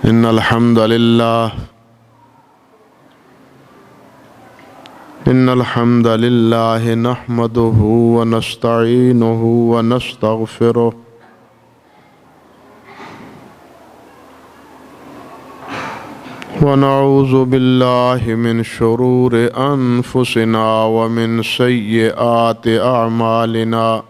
إن الحمد لله نحمده ونستعينه ونستغفره ونعوذ بالله من شرور أنفسنا ومن سيئات أعمالنا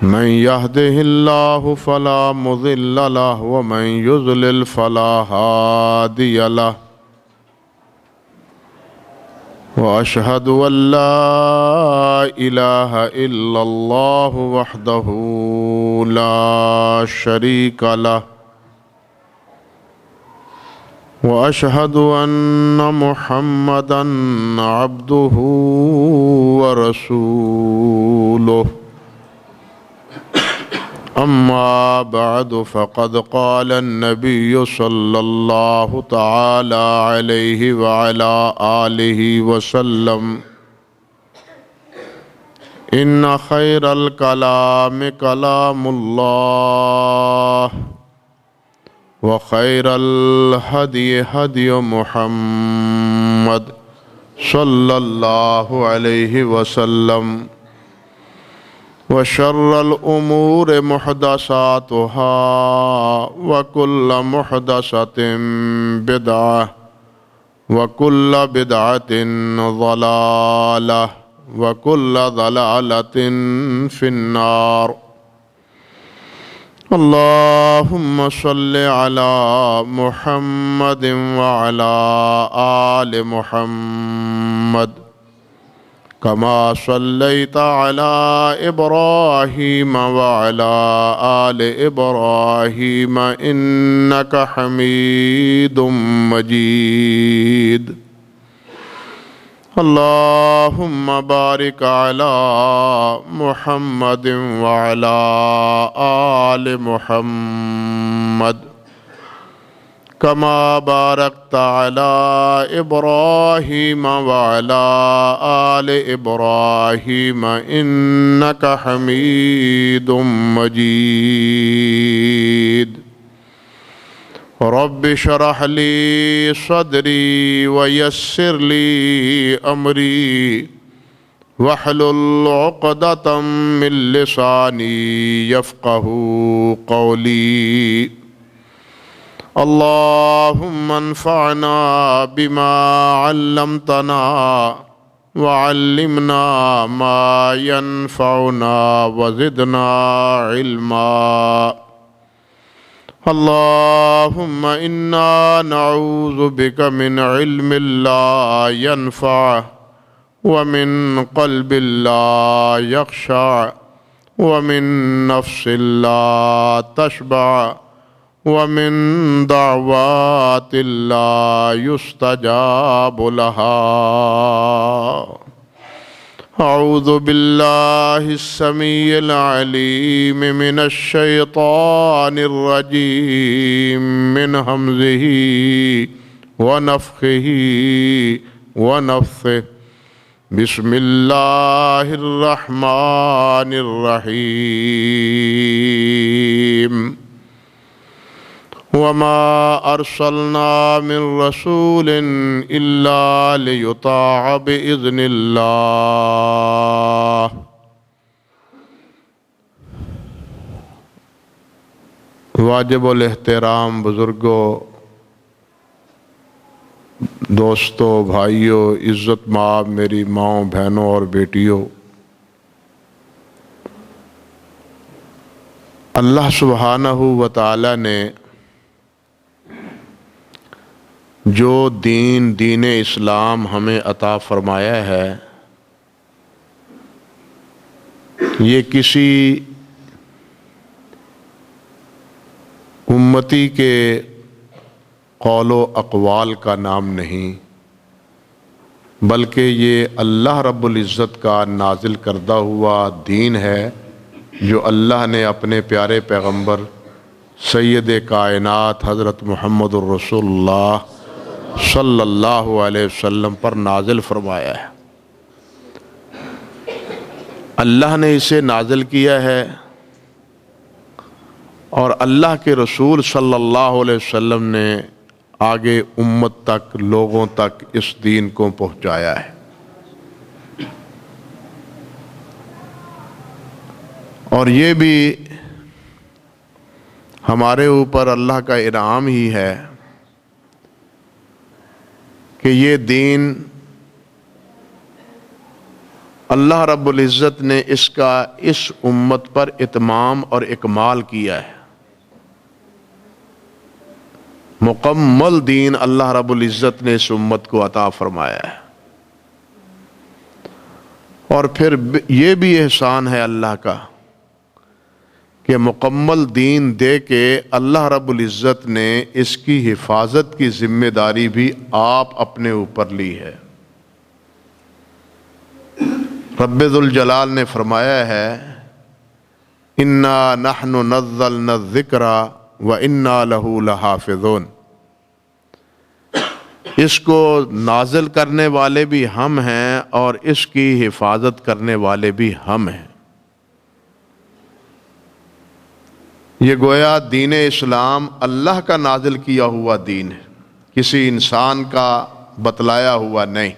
من يهده الله فلا مضل له ومن يضلل فلا هادي له وأشهد أن لا إله إلا الله وحده لا شريك له وأشهد أن محمدًا عبده ورسوله أما بعد فقد قال النبي صلى الله تعالى عليه وعلى آله وسلم إن خير الكلام كلام الله وخير الهدي هدي محمد صلى الله عليه وسلم وشر الأمور محدثاتها وكل محدثة بدعة وكل بدعة ضلالة وكل ضلالة في النار اللهم صل على محمد وعلى آل محمد كما صليت على إبراهيم وعلى آل إبراهيم إنك حميد مجيد اللهم بارك على محمد وعلى آل محمد كما باركت على إبراهيم وعلى آل إبراهيم إنك حميد مجيد رب اشرح لي صدري ويسر لي أمري واحلل عقدة من لساني يفقه قولي اللهم انفعنا بما علمتنا وعلمنا ما ينفعنا وزدنا علما اللهم إنا نعوذ بك من علم لا ينفع ومن قلب لا يخشع ومن نفس لا تشبع ومن دعوات لا يستجاب لها أعوذ بالله السميع العليم من الشيطان الرجيم من همزه ونفخه ونفثه بسم الله الرحمن الرحيم وما أرسلنا من رسول إلا ليطاع بإذن الله واجب الاحترام بزرگوں، دوستوں، بھائیوں، عزت مآب میری ماؤں، بہنوں اور بیٹیوں، اللہ سبحانہ و تعالی نے جو دین اسلام ہمیں عطا فرمایا ہے، یہ کسی امتی کے قول و اقوال کا نام نہیں، بلکہ یہ اللہ رب العزت کا نازل کردہ ہوا دین ہے جو اللہ نے اپنے پیارے پیغمبر سید کائنات حضرت محمد الرسول اللہ صلی اللہ علیہ وسلم پر نازل فرمایا ہے۔ اللہ نے اسے نازل کیا ہے اور اللہ کے رسول صلی اللہ علیہ وسلم نے آگے امت تک، لوگوں تک اس دین کو پہنچایا ہے۔ اور یہ بھی ہمارے اوپر اللہ کا انعام ہی ہے کہ یہ دین اللہ رب العزت نے اس کا اس امت پر اتمام اور اکمال کیا ہے۔ مکمل دین اللہ رب العزت نے اس امت کو عطا فرمایا ہے۔ اور پھر یہ بھی احسان ہے اللہ کا کہ مکمل دین دے کے اللہ رب العزت نے اس کی حفاظت کی ذمہ داری بھی آپ اپنے اوپر لی ہے۔ رب ذوالجلال نے فرمایا ہے انا نحن نزلنا الذکر وانا لہ لحافظون، اس کو نازل کرنے والے بھی ہم ہیں اور اس کی حفاظت کرنے والے بھی ہم ہیں۔ یہ گویا دین اسلام اللہ کا نازل کیا ہوا دین ہے، کسی انسان کا بتلایا ہوا نہیں،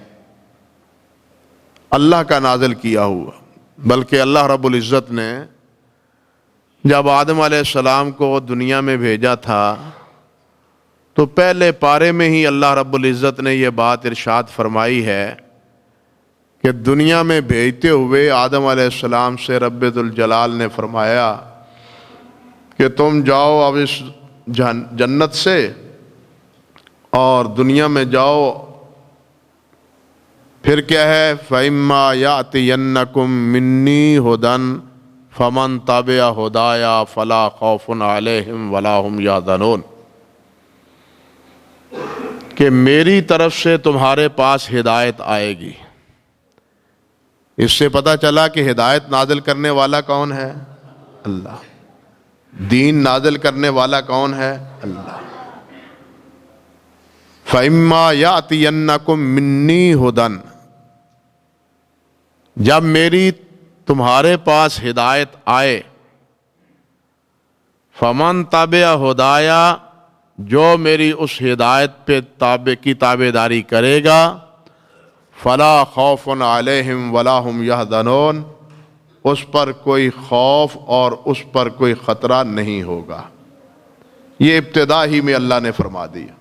اللہ کا نازل کیا ہوا۔ بلکہ اللہ رب العزت نے جب آدم علیہ السلام کو دنیا میں بھیجا تھا تو پہلے پارے میں ہی اللہ رب العزت نے یہ بات ارشاد فرمائی ہے کہ دنیا میں بھیجتے ہوئے آدم علیہ السلام سے رب ذوالجلال نے فرمایا کہ تم جاؤ اب اس جنت سے اور دنیا میں جاؤ، پھر کیا ہے فَإِمَّا يَأْتِيَنَّكُم مِّنِّي هُدًى فَمَن تَبِعَ هُدَايَ فَلَا خَوْفٌ عَلَيْهِمْ وَلَا هُمْ يَحْزَنُونَ، کہ میری طرف سے تمہارے پاس ہدایت آئے گی۔ اس سے پتہ چلا کہ ہدایت نازل کرنے والا کون ہے؟ اللہ۔ دین نازل کرنے والا کون ہے؟ اللہ۔ فَإِمَّا يَأْتِيَنَّكُم مِّنِّي هُدًى، جب میری تمہارے پاس ہدایت آئے، فَمَن تَبِعَ هُدَايَ، جو میری اس ہدایت پہ تابع داری کرے گا، فَلَا خَوْفٌ عَلَيْهِمْ وَلَا هُمْ يَحْزَنُونَ، اس پر کوئی خوف اور اس پر کوئی خطرہ نہیں ہوگا۔ یہ ابتدا ہی میں اللہ نے فرما دیا۔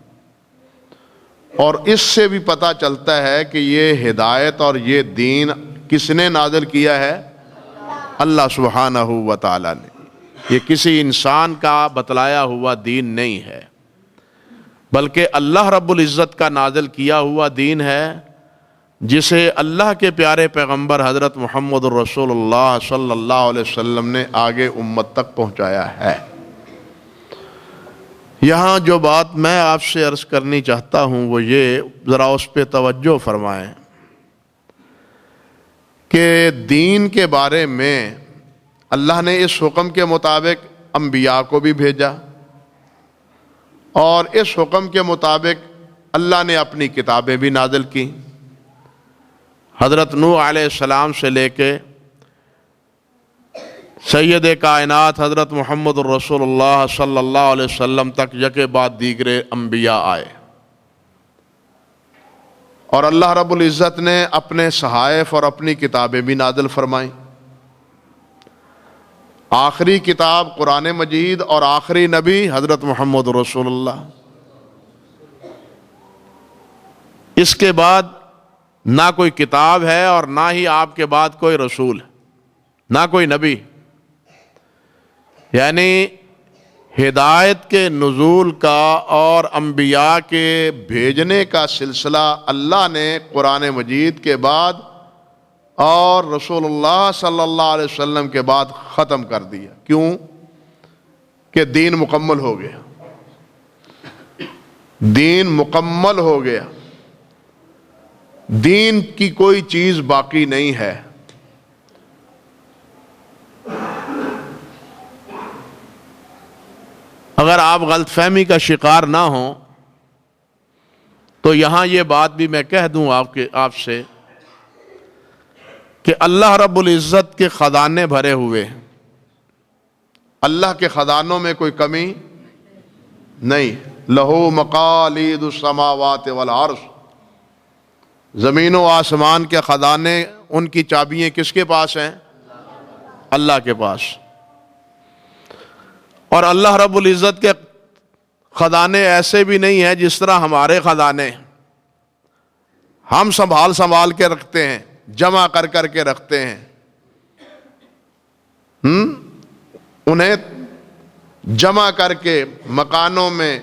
اور اس سے بھی پتہ چلتا ہے کہ یہ ہدایت اور یہ دین کس نے نازل کیا ہے؟ اللہ سبحانہ و تعالی نے۔ یہ کسی انسان کا بتلایا ہوا دین نہیں ہے، بلکہ اللہ رب العزت کا نازل کیا ہوا دین ہے، جسے اللہ کے پیارے پیغمبر حضرت محمد الرسول اللہ صلی اللہ علیہ وسلم نے آگے امت تک پہنچایا ہے۔ یہاں جو بات میں آپ سے عرض کرنی چاہتا ہوں وہ یہ، ذرا اس پہ توجہ فرمائیں کہ دین کے بارے میں اللہ نے اس حکم کے مطابق انبیاء کو بھی بھیجا، اور اس حکم کے مطابق اللہ نے اپنی کتابیں بھی نازل کی۔ حضرت نوح علیہ السلام سے لے کے سید کائنات حضرت محمد الرسول اللہ صلی اللہ علیہ وسلم تک یکے بعد دیگرے انبیاء آئے، اور اللہ رب العزت نے اپنے صحائف اور اپنی کتابیں بھی نازل فرمائیں۔ آخری کتاب قرآن مجید اور آخری نبی حضرت محمد رسول اللہ۔ اس کے بعد نہ کوئی کتاب ہے اور نہ ہی آپ کے بعد کوئی رسول، نہ کوئی نبی۔ یعنی ہدایت کے نزول کا اور انبیاء کے بھیجنے کا سلسلہ اللہ نے قرآن مجید کے بعد اور رسول اللہ صلی اللہ علیہ وسلم کے بعد ختم کر دیا۔ کیوں؟ کہ دین مکمل ہو گیا، دین مکمل ہو گیا، دین کی کوئی چیز باقی نہیں ہے۔ اگر آپ غلط فہمی کا شکار نہ ہوں تو یہاں یہ بات بھی میں کہہ دوں آپ سے کہ اللہ رب العزت کے خزانے بھرے ہوئے، اللہ کے خزانوں میں کوئی کمی نہیں. لہو مقالید السماوات والارض، زمین و آسمان کے خزانے، ان کی چابیاں کس کے پاس ہیں؟ اللہ کے پاس. اور اللہ رب العزت کے خزانے ایسے بھی نہیں ہیں جس طرح ہمارے خزانے. ہم سنبھال کے رکھتے ہیں، جمع کر کے رکھتے ہیں. انہیں جمع کر کے مکانوں میں،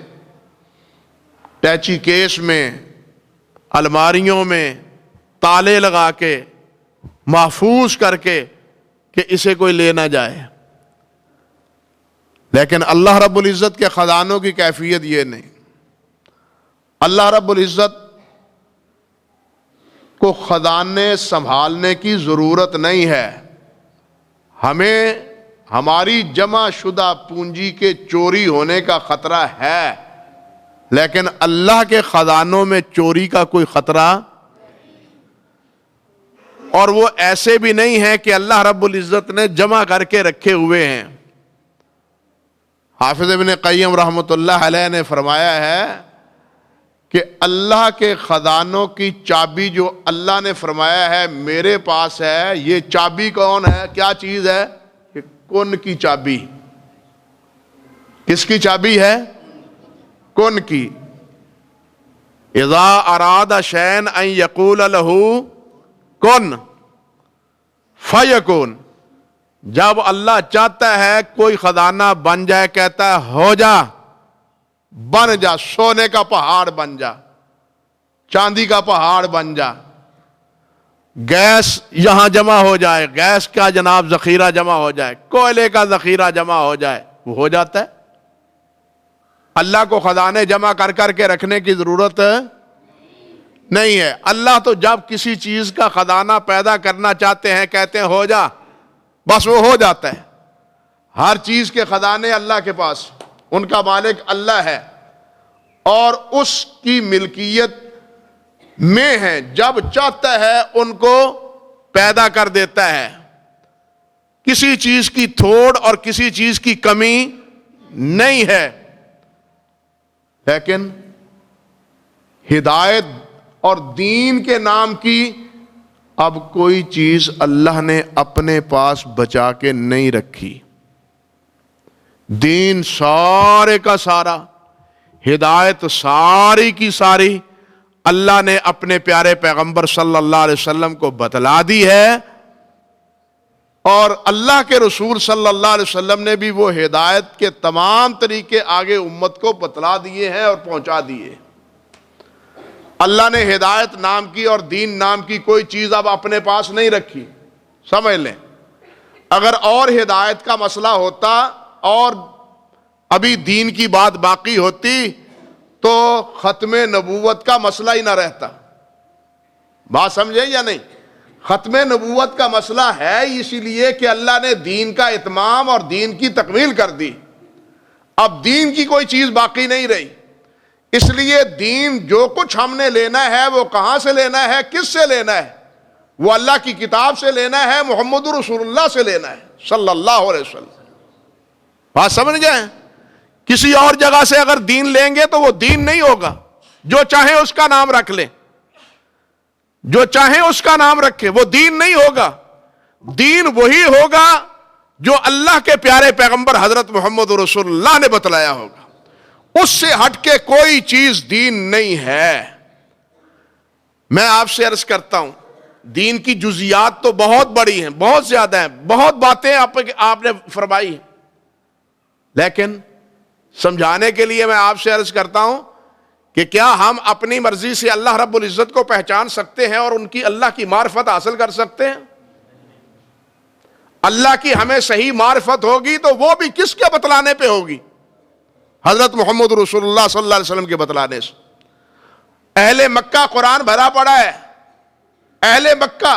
ٹیچی کیس میں، الماریوں میں تالے لگا کے محفوظ کر کے کہ اسے کوئی لے نہ جائے. لیکن اللہ رب العزت کے خزانوں کی کیفیت یہ نہیں. اللہ رب العزت کو خزانے سنبھالنے کی ضرورت نہیں ہے. ہمیں ہماری جمع شدہ پونجی کے چوری ہونے کا خطرہ ہے، لیکن اللہ کے خزانوں میں چوری کا کوئی خطرہ. اور وہ ایسے بھی نہیں ہے کہ اللہ رب العزت نے جمع کر کے رکھے ہوئے ہیں. حافظ ابن قیم رحمۃ اللہ علیہ نے فرمایا ہے کہ اللہ کے خزانوں کی چابی جو اللہ نے فرمایا ہے میرے پاس ہے، یہ چابی کون ہے؟ کیا چیز ہے؟ کہ کن کی چابی. کس کی چابی ہے؟ کن کی. اذا اراد شیئن ان یقول لہ کن فیکون. جب اللہ چاہتا ہے کوئی خزانہ بن جائے، کہتا ہے ہو جا، بن جا، سونے کا پہاڑ بن جا، چاندی کا پہاڑ بن جا. گیس یہاں جمع ہو جائے، گیس کا جناب ذخیرہ جمع ہو جائے، کوئلے کا ذخیرہ جمع ہو جائے، وہ ہو جاتا ہے. اللہ کو خزانے جمع کر کے رکھنے کی ضرورت نہیں ہے. اللہ تو جب کسی چیز کا خزانہ پیدا کرنا چاہتے ہیں کہتے ہیں ہو جا، بس وہ ہو جاتا ہے. ہر چیز کے خزانے اللہ کے پاس، ان کا مالک اللہ ہے اور اس کی ملکیت میں ہے. جب چاہتا ہے ان کو پیدا کر دیتا ہے. کسی چیز کی تھوڑ اور کسی چیز کی کمی نہیں ہے. لیکن ہدایت اور دین کے نام کی اب کوئی چیز اللہ نے اپنے پاس بچا کے نہیں رکھی. دین سارے کا سارا، ہدایت ساری کی ساری اللہ نے اپنے پیارے پیغمبر صلی اللہ علیہ وسلم کو بتلا دی ہے. اور اللہ کے رسول صلی اللہ علیہ وسلم نے بھی وہ ہدایت کے تمام طریقے آگے امت کو بتلا دیے ہیں اور پہنچا دیے. اللہ نے ہدایت نام کی اور دین نام کی کوئی چیز اب اپنے پاس نہیں رکھی. سمجھ لیں، اگر اور ہدایت کا مسئلہ ہوتا اور ابھی دین کی بات باقی ہوتی تو ختم نبوت کا مسئلہ ہی نہ رہتا. بات سمجھے یا نہیں؟ ختم نبوت کا مسئلہ ہے اسی لیے کہ اللہ نے دین کا اتمام اور دین کی تکمیل کر دی. اب دین کی کوئی چیز باقی نہیں رہی. اس لیے دین جو کچھ ہم نے لینا ہے وہ کہاں سے لینا ہے، کس سے لینا ہے؟ وہ اللہ کی کتاب سے لینا ہے، محمد رسول اللہ سے لینا ہے صلی اللہ علیہ وسلم. بات سمجھ گئے؟ کسی اور جگہ سے اگر دین لیں گے تو وہ دین نہیں ہوگا. جو چاہے اس کا نام رکھ لیں، جو چاہے اس کا نام رکھے، وہ دین نہیں ہوگا. دین وہی ہوگا جو اللہ کے پیارے پیغمبر حضرت محمد رسول اللہ نے بتلایا ہوگا. اس سے ہٹ کے کوئی چیز دین نہیں ہے. میں آپ سے عرض کرتا ہوں، دین کی جزیات تو بہت بڑی ہیں، بہت زیادہ ہیں، بہت باتیں آپ نے فرمائی ہیں، لیکن سمجھانے کے لیے میں آپ سے عرض کرتا ہوں کہ کیا ہم اپنی مرضی سے اللہ رب العزت کو پہچان سکتے ہیں اور ان کی اللہ کی معرفت حاصل کر سکتے ہیں؟ اللہ کی ہمیں صحیح معرفت ہوگی تو وہ بھی کس کے بتلانے پہ ہوگی؟ حضرت محمد رسول اللہ صلی اللہ علیہ وسلم کے بتلانے سے. اہل مکہ قرآن بھرا پڑا ہے. اہل مکہ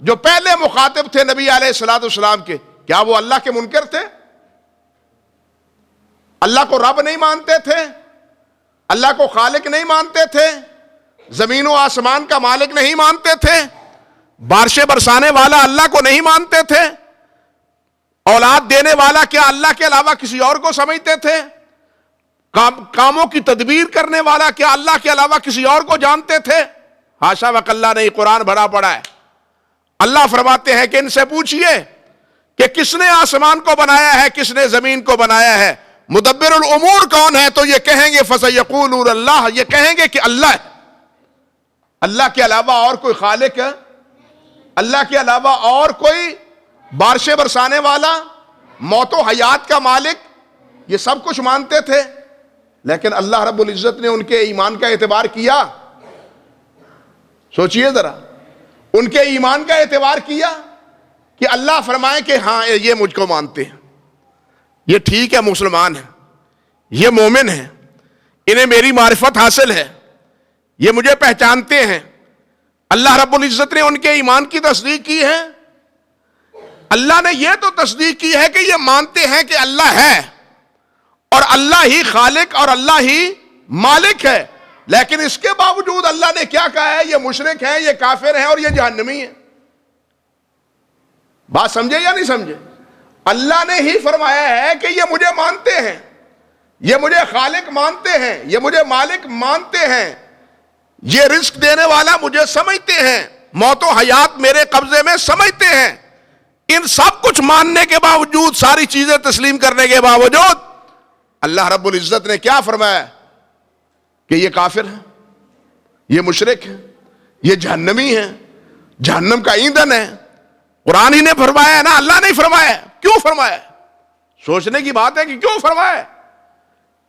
جو پہلے مخاطب تھے نبی علیہ الصلوۃ والسلام کے، کیا وہ اللہ کے منکر تھے؟ اللہ کو رب نہیں مانتے تھے؟ اللہ کو خالق نہیں مانتے تھے؟ زمین و آسمان کا مالک نہیں مانتے تھے؟ بارشیں برسانے والا اللہ کو نہیں مانتے تھے؟ اولاد دینے والا کیا اللہ کے علاوہ کسی اور کو سمجھتے تھے؟ کاموں کی تدبیر کرنے والا کیا اللہ کے علاوہ کسی اور کو جانتے تھے؟ حاشا وکلا نہیں، قرآن بھرا پڑا ہے۔ اللہ فرماتے ہیں کہ ان سے پوچھئے کہ کس نے آسمان کو بنایا ہے، کس نے زمین کو بنایا ہے، مدبر الامور کون ہے؟ تو یہ کہیں گے فسیقولون اللہ، یہ کہیں گے کہ اللہ ہے۔ اللہ کے علاوہ اور کوئی خالق ہے؟ اللہ کے علاوہ اور کوئی بارشیں برسانے والا، موت و حیات کا مالک؟ یہ سب کچھ مانتے تھے، لیکن اللہ رب العزت نے ان کے ایمان کا اعتبار کیا؟ سوچئے ذرا، ان کے ایمان کا اعتبار کیا کہ اللہ فرمائے کہ ہاں یہ مجھ کو مانتے ہیں، یہ ٹھیک ہے، مسلمان ہیں، یہ مومن ہیں، انہیں میری معرفت حاصل ہے، یہ مجھے پہچانتے ہیں۔ اللہ رب العزت نے ان کے ایمان کی تصدیق کی ہے؟ اللہ نے یہ تو تصدیق کی ہے کہ یہ مانتے ہیں کہ اللہ ہے اور اللہ ہی خالق اور اللہ ہی مالک ہے، لیکن اس کے باوجود اللہ نے کیا کہا ہے؟ یہ مشرک ہیں، یہ کافر ہیں اور یہ جہنمی ہیں۔ بات سمجھے یا نہیں سمجھے؟ اللہ نے ہی فرمایا ہے کہ یہ مجھے مانتے ہیں، یہ مجھے خالق مانتے ہیں، یہ مجھے مالک مانتے ہیں، یہ رزق دینے والا مجھے سمجھتے ہیں، موت و حیات میرے قبضے میں سمجھتے ہیں۔ ان سب کچھ ماننے کے باوجود، ساری چیزیں تسلیم کرنے کے باوجود، اللہ رب العزت نے کیا فرمایا؟ کہ یہ کافر ہیں، یہ مشرک ہیں، یہ جہنمی ہیں، جہنم کا ایندھن ہے۔ قرآن ہی نے فرمایا ہے نا، اللہ نے فرمایا۔ کیوں فرمایا؟ سوچنے کی بات ہے کہ کیوں فرمایا؟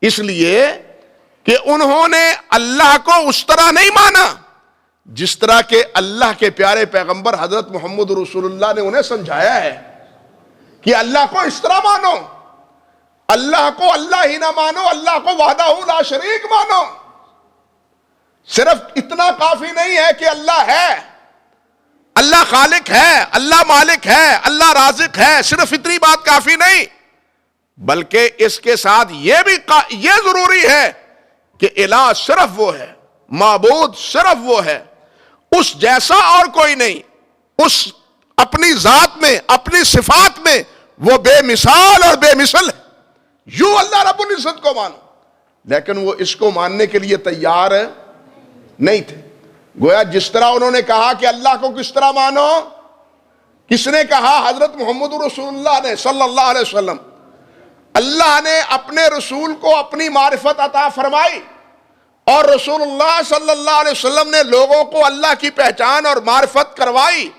اس لیے کہ انہوں نے اللہ کو اس طرح نہیں مانا جس طرح کہ اللہ کے پیارے پیغمبر حضرت محمد رسول اللہ نے انہیں سمجھایا ہے کہ اللہ کو اس طرح مانو، اللہ کو اللہ ہی نہ مانو، اللہ کو وحدہ لا شریک مانو۔ صرف اتنا کافی نہیں ہے کہ اللہ ہے، اللہ خالق ہے، اللہ مالک ہے، اللہ رازق ہے، صرف اتنی بات کافی نہیں، بلکہ اس کے ساتھ یہ ضروری ہے کہ الہ صرف وہ ہے، معبود صرف وہ ہے، اس جیسا اور کوئی نہیں، اس اپنی ذات میں، اپنی صفات میں وہ بے مثال اور بے مثل ہے۔ یوں اللہ رب العزت کو مانو، لیکن وہ اس کو ماننے کے لیے تیار نہیں تھے۔ گویا جس طرح انہوں نے کہا کہ اللہ کو کس طرح مانو، کس نے کہا؟ حضرت محمد رسول اللہ نے صلی اللہ علیہ وسلم۔ اللہ نے اپنے رسول کو اپنی معرفت عطا فرمائی، اور رسول اللہ صلی اللہ علیہ وسلم نے لوگوں کو اللہ کی پہچان اور معرفت کروائی،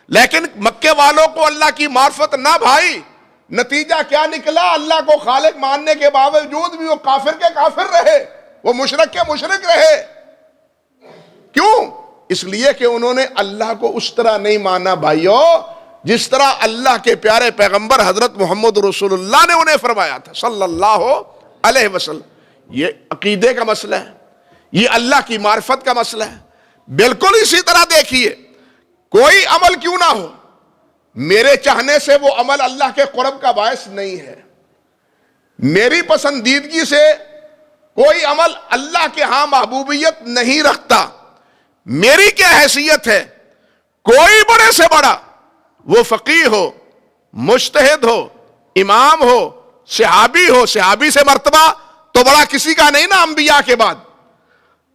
لیکن مکے والوں کو اللہ کی معرفت نہ بھائی۔ نتیجہ کیا نکلا؟ اللہ کو خالق ماننے کے باوجود بھی وہ کافر کے کافر رہے، وہ مشرک کے مشرک رہے۔ کیوں؟ اس لیے کہ انہوں نے اللہ کو اس طرح نہیں مانا بھائیو جس طرح اللہ کے پیارے پیغمبر حضرت محمد رسول اللہ نے انہیں فرمایا تھا صلی اللہ علیہ وسلم۔ یہ عقیدے کا مسئلہ ہے، یہ اللہ کی معرفت کا مسئلہ ہے۔ بالکل اسی طرح دیکھیے، کوئی عمل کیوں نہ ہو، میرے چاہنے سے وہ عمل اللہ کے قرب کا باعث نہیں ہے، میری پسندیدگی سے کوئی عمل اللہ کے ہاں محبوبیت نہیں رکھتا۔ میری کیا حیثیت ہے؟ کوئی بڑے سے بڑا، وہ فقیہ ہو، مجتہد ہو، امام ہو، صحابی ہو، صحابی سے مرتبہ تو بڑا کسی کا نہیں نا انبیاء کے بعد۔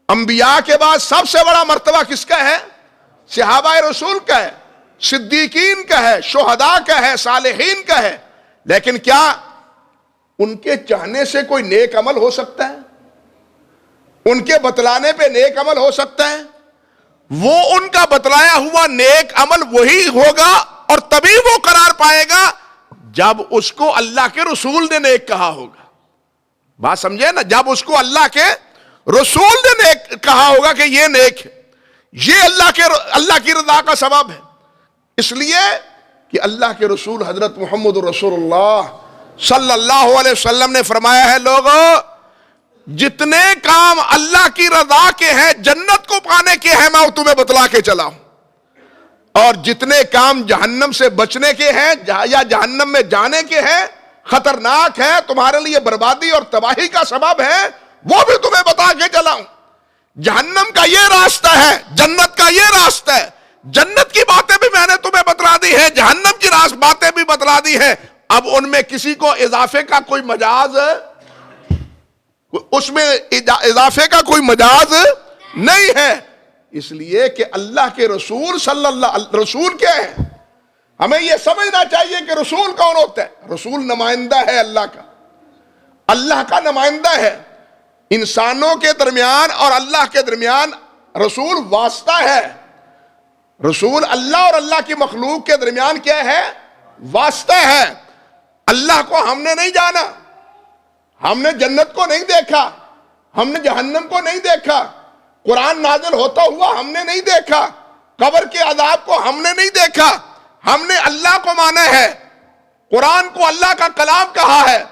انبیاء کے بعد سب سے بڑا مرتبہ کس کا ہے؟ صحابہ رسول کا ہے، صدیقین کا ہے، شہداء کا ہے، صالحین کا ہے۔ لیکن کیا ان کے چاہنے سے کوئی نیک عمل ہو سکتا ہے؟ ان کے بتلانے پہ نیک عمل ہو سکتا ہے؟ وہ ان کا بتلایا ہوا نیک عمل وہی ہوگا اور تبھی وہ قرار پائے گا جب اس کو اللہ کے رسول نے نیک کہا ہوگا۔ بات سمجھے نا؟ جب اس کو اللہ کے رسول نے نیک کہا ہوگا کہ یہ نیک ہے، یہ اللہ کی رضا کا سبب ہے۔ اس لیے کہ اللہ کے رسول حضرت محمد رسول اللہ صلی اللہ علیہ وسلم نے فرمایا ہے، لوگوں جتنے کام اللہ کی رضا کے ہیں، جنت کو پانے کے ہیں، میں تمہیں بتلا کے چلا ہوں، اور جتنے کام جہنم سے بچنے کے ہیں یا جہنم میں جانے کے ہیں، خطرناک ہے، تمہارے لیے بربادی اور تباہی کا سبب ہے، وہ بھی تمہیں بتا کے چلا ہوں۔ جہنم کا یہ راستہ ہے، جنت کا یہ راستہ ہے، جنت کی باتیں بھی میں نے تمہیں بتلا دی ہیں، جہنم کی باتیں بھی بتلا دی ہیں، اب ان میں کسی کو اضافے کا کوئی مجاز، اس میں اضافے کا کوئی مجاز نہیں ہے، اس لیے کہ اللہ کے رسول رسول کیا ہے؟ ہمیں یہ سمجھنا چاہیے کہ رسول کون ہوتا ہے؟ رسول نمائندہ ہے اللہ کا، اللہ کا نمائندہ ہے، انسانوں کے درمیان اور اللہ کے درمیان رسول واسطہ ہے۔ رسول اللہ اور اللہ کی مخلوق کے درمیان کیا ہے؟ واسطہ ہے۔ اللہ کو ہم نے نہیں جانا، ہم نے جنت کو نہیں دیکھا، ہم نے جہنم کو نہیں دیکھا، قرآن نازل ہوتا ہوا ہم نے نہیں دیکھا، قبر کے عذاب کو ہم نے نہیں دیکھا، ہم نے اللہ کو مانا ہے، قرآن کو اللہ کا کلام کہا ہے۔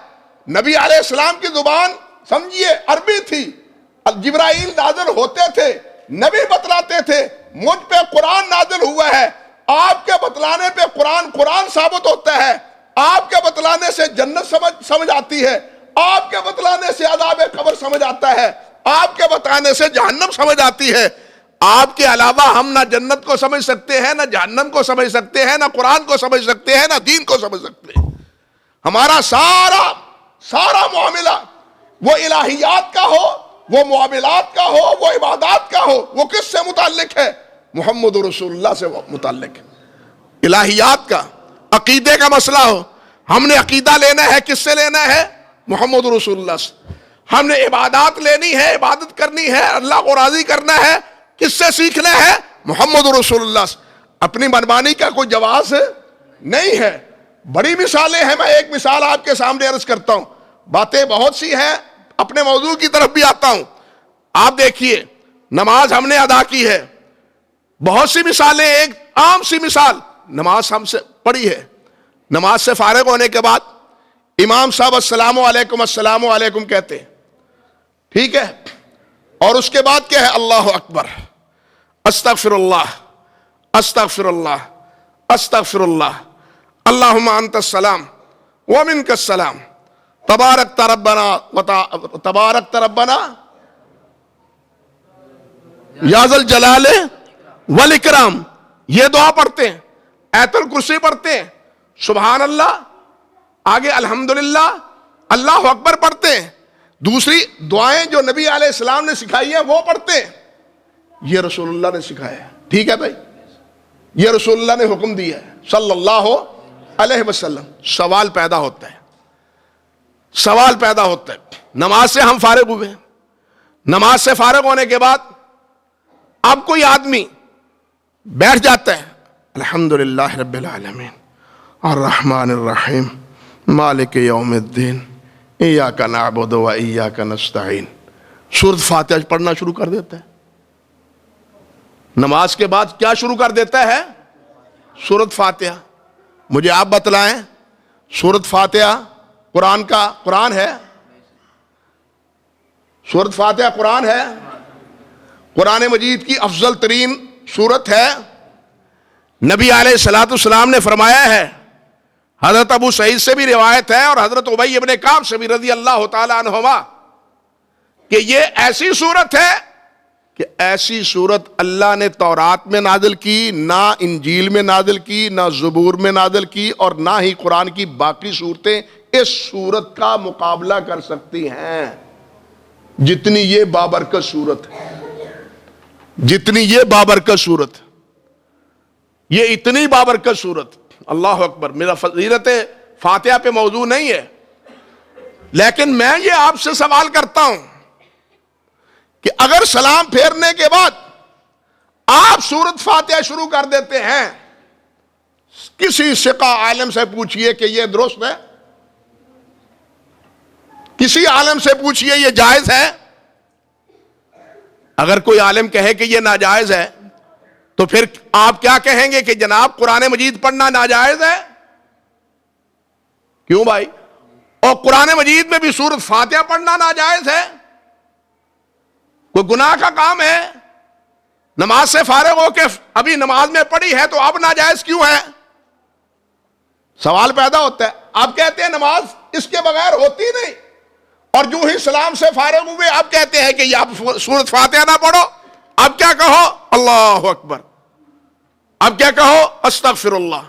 نبی علیہ السلام کی زبان سمجھیے عربی تھی، جبرائیل نازل ہوتے تھے، نبی بتلاتے تھے مجھ پہ قرآن نازل ہوا ہے، آپ کے بتلانے پہ قرآن ثابت ہوتا ہے، آپ کے بتلانے سے جنت سمجھ آتی ہے، آپ کے بتلانے سے عذاب قبر سمجھ آتا ہے، آپ کے بتانے سے جہنم سمجھ آتی ہے۔ آپ کے علاوہ ہم نہ جنت کو سمجھ سکتے ہیں، نہ جہنم کو سمجھ سکتے ہیں، نہ قرآن کو سمجھ سکتے ہیں، نہ دین کو سمجھ سکتے ہیں۔ ہمارا سارا معاملہ، وہ الہیات کا ہو، وہ معاملات کا ہو، وہ عبادات کا ہو، وہ کس سے متعلق ہے؟ محمد رسول اللہ سے متعلق ہے۔ الہیات کا، عقیدے کا مسئلہ ہو، ہم نے عقیدہ لینا ہے، کس سے لینا ہے؟ محمد رسول اللہ سے۔ ہم نے عبادات لینی ہے، عبادت کرنی ہے، اللہ کو راضی کرنا ہے، کس سے سیکھنا ہے؟ محمد رسول اللہ سے۔ اپنی منمانی کا کوئی جواز نہیں ہے۔ بڑی مثالیں ہیں، میں ایک مثال آپ کے سامنے عرض کرتا ہوں، باتیں بہت سی ہیں، اپنے موضوع کی طرف بھی آتا ہوں۔ آپ دیکھیے، نماز ہم نے ادا کی ہے، بہت سی مثالیں، ایک عام سی مثال، نماز ہم سے پڑھی ہے، نماز سے فارغ ہونے کے بعد امام صاحب السلام علیکم کہتے ہیں، ٹھیک ہے، اور اس کے بعد کیا ہے؟ اللہ اکبر، استغفر اللہ، استغفر اللہ، استغفر اللہ، اللہم انت السلام ومنک السلام، تبارک ربنا یا ذا الجلال والاکرام، یہ دعا پڑھتے ہیں، آیت الکرسی پڑھتے ہیں، سبحان اللہ، آگے الحمدللہ، اللہ اکبر پڑھتے ہیں، دوسری دعائیں جو نبی علیہ السلام نے سکھائی ہیں وہ پڑھتے ہیں۔ یہ رسول اللہ نے سکھایا ہے، ٹھیک ہے بھائی، یہ رسول اللہ نے حکم دیا ہے صلی اللہ علیہ وسلم۔ سوال پیدا ہوتا ہے، نماز سے ہم فارغ ہوئے، نماز سے فارغ ہونے کے بعد اب کوئی آدمی بیٹھ جاتا ہے، الحمدللہ رب العالمین الرحمن الرحیم مالک یوم الدین ایاک نعبد و ایاک نستعین، سورۃ فاتحہ پڑھنا شروع کر دیتا ہے۔ نماز کے بعد کیا شروع کر دیتا ہے؟ سورۃ فاتحہ۔ مجھے آپ بتلائیں، سورۃ فاتحہ قرآن ہے؟ سورۃ فاتحہ قرآن ہے؟ قرآن مجید کی افضل ترین سورت ہے۔ نبی علیہ السلام نے فرمایا ہے، حضرت ابو سعید سے بھی روایت ہے اور حضرت ابی ابن کعب سے بھی رضی اللہ تعالی عنہما، کہ یہ ایسی سورت ہے کہ ایسی سورت اللہ نے تورات میں نازل کی، نہ انجیل میں نازل کی، نہ زبور میں نازل کی، اور نہ ہی قرآن کی باقی سورتیں اس سورت کا مقابلہ کر سکتی ہیں، جتنی یہ بابرکت سورت ہے، جتنی یہ بابرکت سورت، یہ اتنی بابرکت سورت۔ اللہ اکبر۔ میرا فضیلت فاتحہ پہ موضوع نہیں ہے، لیکن میں یہ آپ سے سوال کرتا ہوں کہ اگر سلام پھیرنے کے بعد آپ سورۃ فاتحہ شروع کر دیتے ہیں، کسی ثقہ عالم سے پوچھئے کہ یہ درست ہے، کسی عالم سے پوچھئے یہ جائز ہے۔ اگر کوئی عالم کہے کہ یہ ناجائز ہے تو پھر آپ کیا کہیں گے کہ جناب قرآن مجید پڑھنا ناجائز ہے؟ کیوں بھائی؟ اور قرآن مجید میں بھی سورۃ فاتحہ پڑھنا ناجائز ہے؟ کوئی گناہ کا کام ہے؟ نماز سے فارغ ہو کے ابھی نماز میں پڑھی ہے تو اب ناجائز کیوں ہے؟ سوال پیدا ہوتا ہے۔ آپ کہتے ہیں نماز اس کے بغیر ہوتی نہیں، اور جو ہی سلام سے فارغ ہوئے اب کہتے ہیں کہ یہ آپ سورۃ فاتحہ نہ پڑھو، اب کیا کہو؟ اللہ اکبر، اب کیا کہو؟ استغفر اللہ،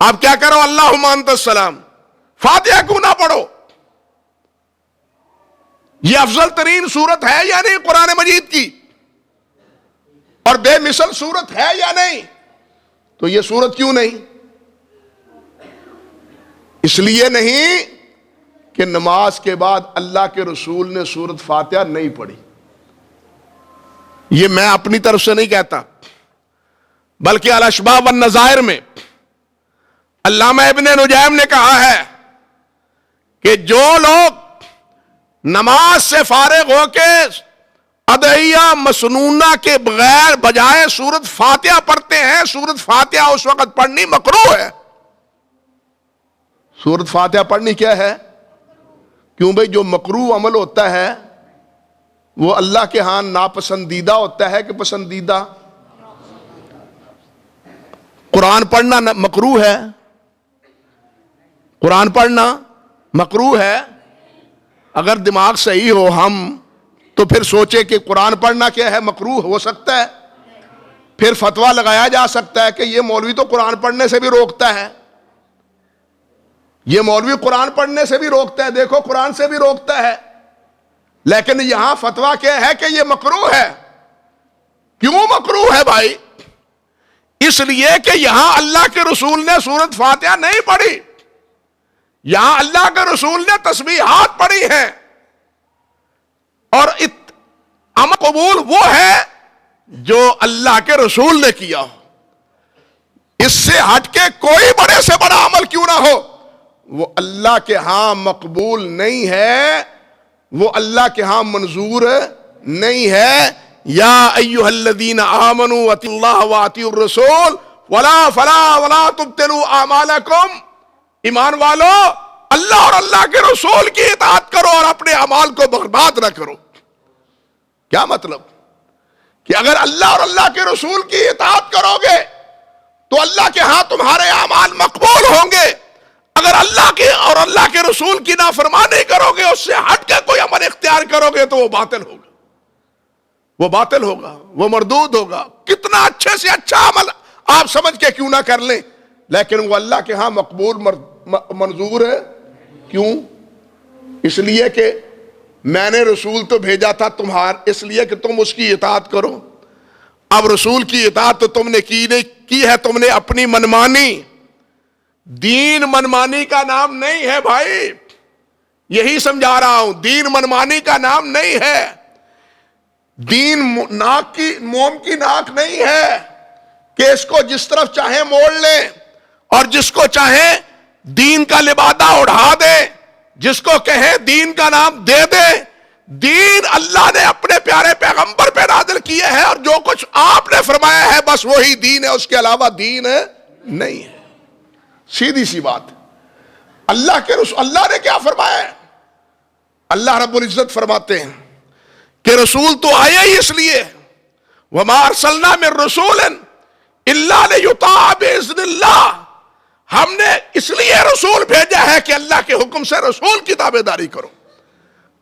آپ کیا کرو؟ اللہم انت السلام، فاتحہ کیوں نہ پڑھو؟ یہ افضل ترین صورت ہے یا نہیں قرآن مجید کی؟ اور بے مثل صورت ہے یا نہیں؟ تو یہ صورت کیوں نہیں؟ اس لیے نہیں کہ نماز کے بعد اللہ کے رسول نے سورت فاتحہ نہیں پڑھی. یہ میں اپنی طرف سے نہیں کہتا، بلکہ الاشباح والنظائر میں علامہ ابن نجیم نے کہا ہے کہ جو لوگ نماز سے فارغ ہو کے ادعیہ مسنونہ کے بغیر بجائے سورت فاتحہ پڑھتے ہیں، سورت فاتحہ اس وقت پڑھنی مکروہ ہے. سورت فاتحہ پڑھنی کیا ہے؟ کیوں بھئی؟ جو مکروہ عمل ہوتا ہے وہ اللہ کے ہاں ناپسندیدہ ہوتا ہے کہ پسندیدہ؟ قرآن پڑھنا مکروہ ہے، قرآن پڑھنا مکروہ ہے. اگر دماغ صحیح ہو ہم تو پھر سوچے کہ قرآن پڑھنا کیا ہے؟ مکروہ ہو سکتا ہے. پھر فتویٰ لگایا جا سکتا ہے کہ یہ مولوی تو قرآن پڑھنے سے بھی روکتا ہے، یہ مولوی قرآن پڑھنے سے بھی روکتا ہے، دیکھو قرآن سے بھی روکتا ہے. لیکن یہاں فتویٰ کیا ہے کہ یہ مکروہ ہے. کیوں مکروہ ہے بھائی؟ اس لیے کہ یہاں اللہ کے رسول نے سورت فاتحہ نہیں پڑھی، یہاں اللہ کے رسول نے تسبیحات پڑھی ہیں. اور عمل قبول وہ ہے جو اللہ کے رسول نے کیا ہو. اس سے ہٹ کے کوئی بڑے سے بڑا عمل کیوں نہ ہو وہ اللہ کے ہاں مقبول نہیں ہے، وہ اللہ کے ہاں منظور نہیں ہے. یا ایھا الذین آمنوا اطیعوا اللہ واطیعوا الرسول ولا تبطلوا اعمالکم. ایمان والو، اللہ اور اللہ کے رسول کی اطاعت کرو اور اپنے اعمال کو برباد نہ کرو. کیا مطلب؟ کہ اگر اللہ اور اللہ کے رسول کی اطاعت کرو گے تو اللہ کے ہاں تمہارے اعمال مقبول ہوں گے. اگر اللہ کے اور اللہ کے رسول کی نافرمانی کرو گے، اس سے ہٹ کے کوئی عمل اختیار کرو گے تو وہ باطل ہوگا، وہ باطل ہوگا، وہ مردود ہوگا. کتنا اچھے سے اچھا عمل آپ سمجھ کے کیوں نہ کر لیں، لیکن وہ اللہ کے ہاں مقبول منظور ہے. کیوں؟ اس لیے کہ میں نے رسول تو بھیجا تھا اس لیے کہ تم اس کی اطاعت کرو. اب رسول کی اطاعت تو تم نے کی ہے، تم نے اپنی منمانی. دین منمانی کا نام نہیں ہے بھائی، یہی سمجھا رہا ہوں. دین منمانی کا نام نہیں ہے. دین موم کی ناک نہیں ہے کہ اس کو جس طرف چاہے موڑ لیں اور جس کو چاہے دین کا لبادہ اڑا دے، جس کو کہے دین کا نام دے دے. دین اللہ نے اپنے پیارے پیغمبر پہ نازل کیے ہے، اور جو کچھ آپ نے فرمایا ہے بس وہی دین ہے، اس کے علاوہ دین نہیں ہے. سیدھی سی بات. اللہ کے رسول، اللہ نے کیا فرمایا ہے؟ اللہ رب العزت فرماتے ہیں کہ رسول تو آئے ہی اس لیے، وَمَا أَرْسَلْنَا مِن رَّسُولٍ إِلَّا لِيُطَاعَ بِإِذْنِ اللَّهِ. ہم نے اس لیے رسول بھیجا ہے کہ اللہ کے حکم سے رسول کی تابع داری کرو.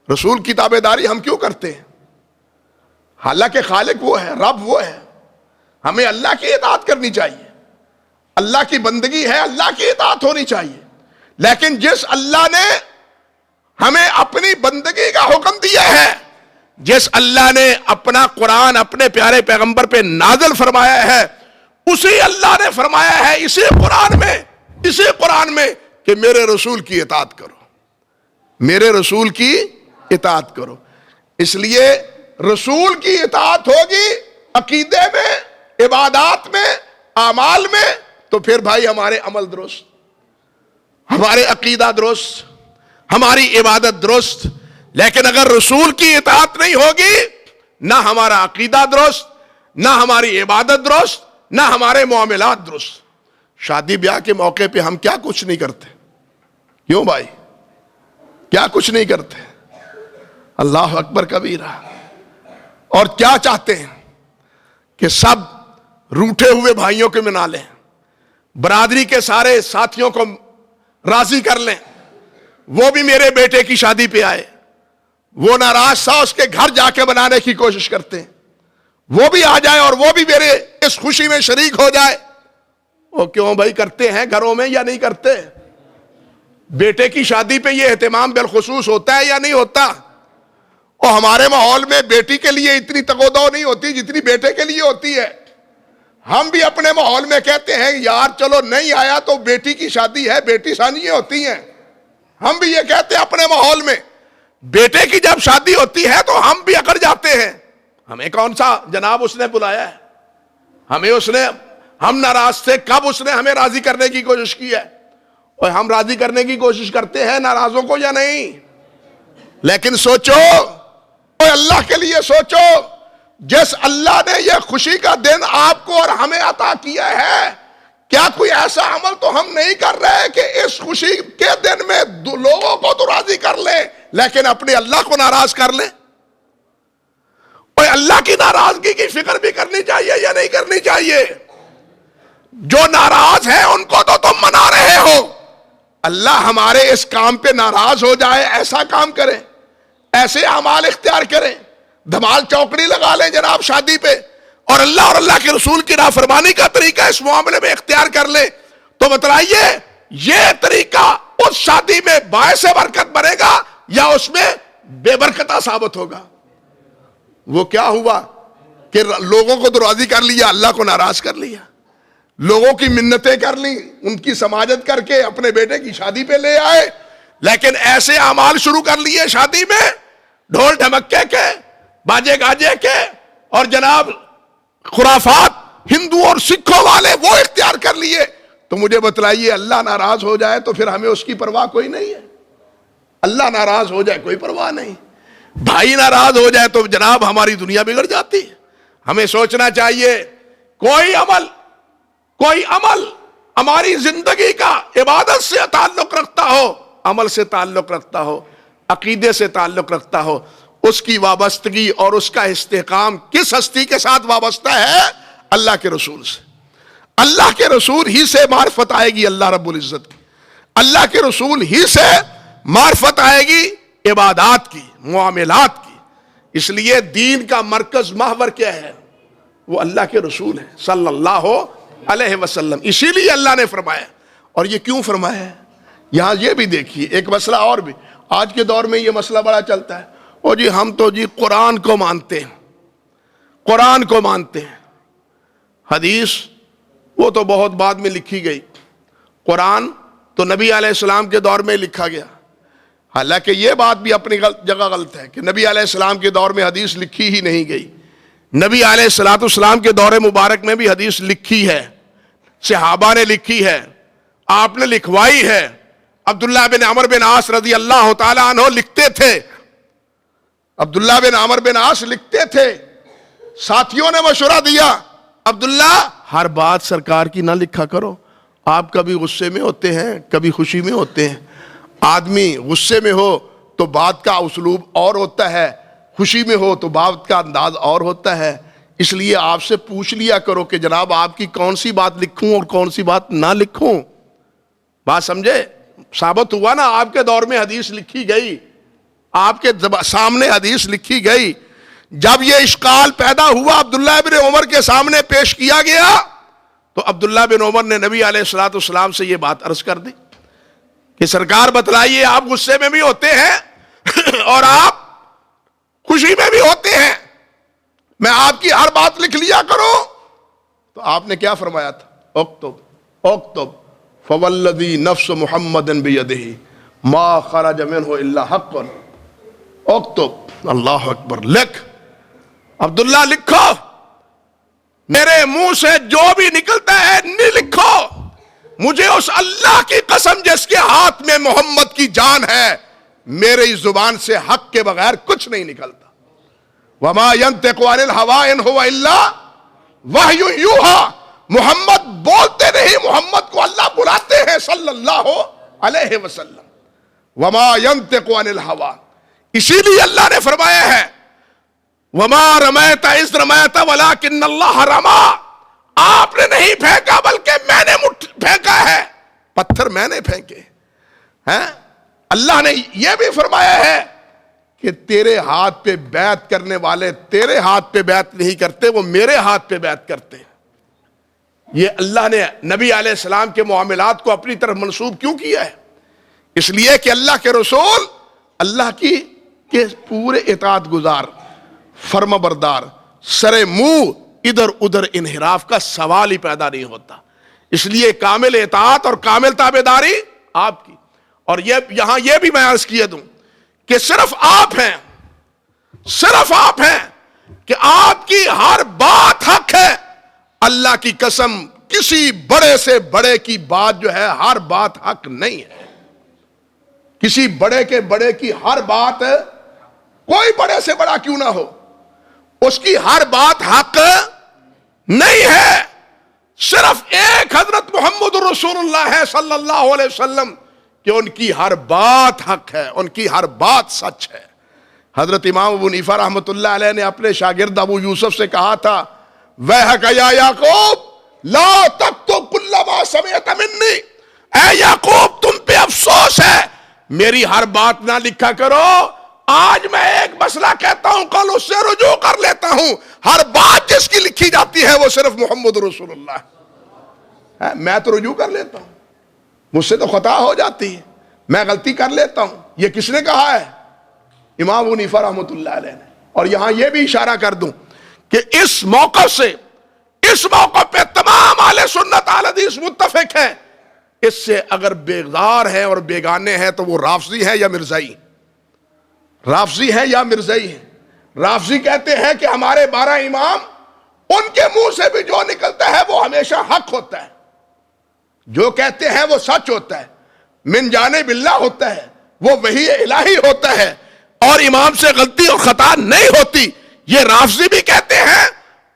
رسول کی تابع داری ہم کیوں کرتے ہیں؟ حالانکہ خالق وہ ہے، رب وہ ہے. ہمیں اللہ کی اطاعت کرنی چاہیے، اللہ کی بندگی ہے، اللہ کی اطاعت ہونی چاہیے. لیکن جس اللہ نے ہمیں اپنی بندگی کا حکم دیا ہے، جس اللہ نے اپنا قرآن اپنے پیارے پیغمبر پہ نازل فرمایا ہے، اسی اللہ نے فرمایا ہے اسی قرآن میں کہ میرے رسول کی اطاعت کرو، میرے رسول کی اطاعت کرو. اس لیے رسول کی اطاعت ہوگی عقیدے میں، عبادات میں، اعمال میں، تو پھر بھائی ہمارے عمل درست، ہمارے عقیدہ درست، ہماری عبادت درست. لیکن اگر رسول کی اطاعت نہیں ہوگی، نہ ہمارا عقیدہ درست، نہ ہماری عبادت درست، نہ ہمارے معاملات درست. شادی بیاہ کے موقع پہ ہم کیا کچھ نہیں کرتے؟ کیوں بھائی؟ کیا کچھ نہیں کرتے؟ اللہ اکبر کبیرہ. اور کیا چاہتے ہیں کہ سب روٹھے ہوئے بھائیوں کے منا لیں، برادری کے سارے ساتھیوں کو راضی کر لیں، وہ بھی میرے بیٹے کی شادی پہ آئے. وہ ناراض تھا، اس کے گھر جا کے بنانے کی کوشش کرتے ہیں، وہ بھی آ جائے اور وہ بھی میرے اس خوشی میں شریک ہو جائے. وہ کیوں بھائی کرتے ہیں گھروں میں یا نہیں کرتے؟ بیٹے کی شادی پہ یہ اہتمام بالخصوص ہوتا ہے یا نہیں ہوتا؟ اور ہمارے ماحول میں بیٹی کے لیے اتنی تگودو نہیں ہوتی جتنی بیٹے کے لیے ہوتی ہے. ہم بھی اپنے ماحول میں کہتے ہیں یار چلو نہیں آیا تو بیٹی کی شادی ہے, بیٹی سانجیاں ہوتی ہیں. ہم بھی یہ کہتے ہیں اپنے ماحول میں. بیٹے کی جب شادی ہوتی ہے تو ہم بھی اکڑ جاتے ہیں. ہمیں کون سا جناب اس نے بلایا ہے؟ ہم ناراض تھے کب اس نے ہمیں راضی کرنے کی کوشش کی ہے؟ اور ہم راضی کرنے کی کوشش کرتے ہیں ناراضوں کو یا نہیں؟ لیکن سوچو, اللہ کے لیے سوچو, جس اللہ نے یہ خوشی کا دن آپ کو اور ہمیں عطا کیا ہے, کیا کوئی ایسا عمل تو ہم نہیں کر رہے کہ اس خوشی کے دن میں لوگوں کو تو راضی کر لیں لیکن اپنے اللہ کو ناراض کر لیں؟ اور اللہ کی ناراضگی کی فکر بھی کرنی چاہیے یا نہیں کرنی چاہیے؟ جو ناراض ہیں ان کو تو تم منا رہے ہو. اللہ ہمارے اس کام پہ ناراض ہو جائے ایسا کام کریں, ایسے اعمال اختیار کریں, دھمال چوکڑی لگا لیں جناب شادی پہ, اور اللہ کے رسول کی نافرمانی کا طریقہ اس معاملے میں اختیار کر لیں, تو بتلائیے یہ طریقہ اس شادی میں باعث برکت بنے گا یا اس میں بے برکتہ ثابت ہوگا؟ وہ کیا ہوا کہ لوگوں کو تو راضی کر لیا, اللہ کو ناراض کر لیا. لوگوں کی منتیں کر لیں, ان کی سماجت کر کے اپنے بیٹے کی شادی پہ لے آئے, لیکن ایسے اعمال شروع کر لیے شادی میں, ڈھول ڈھمکے کے, باجے گاجے کے, اور جناب خرافات ہندو اور سکھوں والے وہ اختیار کر لیے. تو مجھے بتلائیے اللہ ناراض ہو جائے تو پھر ہمیں اس کی پرواہ کوئی نہیں ہے؟ اللہ ناراض ہو جائے کوئی پرواہ نہیں, بھائی ناراض ہو جائے تو جناب ہماری دنیا بگڑ جاتی. ہمیں سوچنا چاہیے کوئی عمل ہماری زندگی کا عبادت سے تعلق رکھتا ہو, عمل سے تعلق رکھتا ہو, عقیدے سے تعلق رکھتا ہو, اس کی وابستگی اور اس کا استحکام کس ہستی کے ساتھ وابستہ ہے؟ اللہ کے رسول سے. اللہ کے رسول ہی سے معرفت آئے گی اللہ رب العزت کی, اللہ کے رسول ہی سے معرفت آئے گی عبادات کی, معاملات کی. اس لیے دین کا مرکز محور کیا ہے؟ وہ اللہ کے رسول ہے صلی اللہ علیہ وسلم. اسی لیے اللہ نے فرمایا. اور یہ کیوں فرمایا ہے یہاں یہ بھی دیکھیے, ایک مسئلہ اور بھی آج کے دور میں یہ مسئلہ بڑا چلتا ہے, او جی ہم تو جی قرآن کو مانتے ہیں, قرآن کو مانتے ہیں. حدیث وہ تو بہت بعد میں لکھی گئی, قرآن تو نبی علیہ السلام کے دور میں لکھا گیا. حالانکہ یہ بات بھی اپنی جگہ غلط ہے کہ نبی علیہ السلام کے دور میں حدیث لکھی ہی نہیں گئی. نبی علیہ السلام کے دور مبارک میں بھی حدیث لکھی ہے, صحابہ نے لکھی ہے, آپ نے لکھوائی ہے. عبداللہ بن عمر بن عاص رضی اللہ تعالیٰ عنہ لکھتے تھے, عبداللہ بن عمر بن عاص لکھتے تھے, ساتھیوں نے مشورہ دیا, عبداللہ ہر بات سرکار کی نہ لکھا کرو, آپ کبھی غصے میں ہوتے ہیں کبھی خوشی میں ہوتے ہیں. آدمی غصے میں ہو تو بات کا اسلوب اور ہوتا ہے, خوشی میں ہو تو بات کا انداز اور ہوتا ہے. اس لیے آپ سے پوچھ لیا کرو کہ جناب آپ کی کون سی بات لکھوں اور کون سی بات نہ لکھوں. بات سمجھے؟ ثابت ہوا نا آپ کے دور میں حدیث لکھی گئی, آپ کے سامنے حدیث لکھی گئی. جب یہ اشکال پیدا ہوا عبداللہ بن عمر کے سامنے پیش کیا گیا تو عبداللہ بن عمر نے نبی علیہ السلام سے یہ بات عرض کر دی کہ سرکار بتلائیے آپ غصے میں بھی ہوتے ہیں اور آپ خوشی میں بھی ہوتے ہیں, میں آپ کی ہر بات لکھ لیا کروں. تو آپ نے کیا فرمایا تھا؟ اکتب فوالذی نفس محمد بیدہ ما خرج منہ الا حق. اکتب, اللہ اکبر, لکھ عبداللہ لکھو, میرے منہ سے جو بھی نکلتا ہے نہیں لکھو, مجھے اس اللہ کی قسم جس کے ہاتھ میں محمد کی جان ہے, میری زبان سے حق کے بغیر کچھ نہیں نکلتا. وما ينطق عن الهوى ان هو الا وحی یوحی, محمد بولتے نہیں, محمد کو اللہ بلاتے ہیں صلی اللہ علیہ وسلم. وما ينطق عن الهوى, اسی لیے اللہ نے فرمایا ہے وما رمیت اذ رمیت ولکن اللہ رمی, آپ نے نہیں پھینکا بلکہ میں نے پھینکا ہے, پتھر میں نے پھینکے ہیں. اللہ نے یہ بھی فرمایا ہے کہ تیرے ہاتھ پہ بیعت کرنے والے تیرے ہاتھ پہ بیعت نہیں کرتے, وہ میرے ہاتھ پہ بیعت کرتے ہیں. یہ اللہ نے نبی علیہ السلام کے معاملات کو اپنی طرف منسوب کیوں کیا ہے؟ اس لیے کہ اللہ کے رسول اللہ کی کے پورے اطاعت گزار، فرما بردار، سر منہ ادھر ادھر انحراف کا سوال ہی پیدا نہیں ہوتا. اس لیے کامل اطاعت اور کامل تابعداری آپ کی. اور یہاں یہ بھی میں عرض کیے دوں کہ صرف آپ ہیں کہ آپ کی ہر بات حق ہے. اللہ کی قسم کسی بڑے سے بڑے کی بات جو ہے ہر بات حق نہیں ہے. کسی بڑے کے بڑے کی ہر بات، کوئی بڑے سے بڑا کیوں نہ ہو، اس کی ہر بات حق نہیں ہے. صرف ایک حضرت محمد رسول اللہ ہے صلی اللہ علیہ وسلم کہ ان کی ہر بات حق ہے، ان کی ہر بات سچ ہے. حضرت امام ابو حنیفہ رحمۃ اللہ علیہ نے اپنے شاگرد ابو یوسف سے کہا تھا، وَيْحَكَ يَا یعقوب لَا تَكْتُبْ كُلَّ مَا سَمِعْتَ مِنِّي. اے یعقوب تم پہ افسوس ہے، میری ہر بات نہ لکھا کرو. آج میں ایک مسئلہ کہتا ہوں، کل اس سے رجوع کر لیتا ہوں. ہر بات جس کی لکھی جاتی ہے وہ صرف محمد رسول اللہ ہے. میں تو رجوع کر لیتا ہوں، مجھ سے تو خطا ہو جاتی ہے، میں غلطی کر لیتا ہوں. یہ کس نے کہا ہے؟ امام ابو حنیفہ رحمۃ اللہ علیہ نے. اور یہاں یہ بھی اشارہ کر دوں کہ اس موقع پہ تمام اہل سنت اہل حدیث متفق ہیں. اس سے اگر بیزار ہیں اور بیگانے ہیں تو وہ رافضی ہیں یا مرزائی. رافضی ہیں یا مرزائی ہیں. رافضی کہتے ہیں کہ ہمارے 12 امام، ان کے منہ سے بھی جو نکلتا ہے وہ ہمیشہ حق ہوتا ہے، جو کہتے ہیں وہ سچ ہوتا ہے، من جانب اللہ ہوتا ہے، وہ وحی الہی ہوتا ہے، اور امام سے غلطی اور خطا نہیں ہوتی. یہ رافضی بھی کہتے ہیں.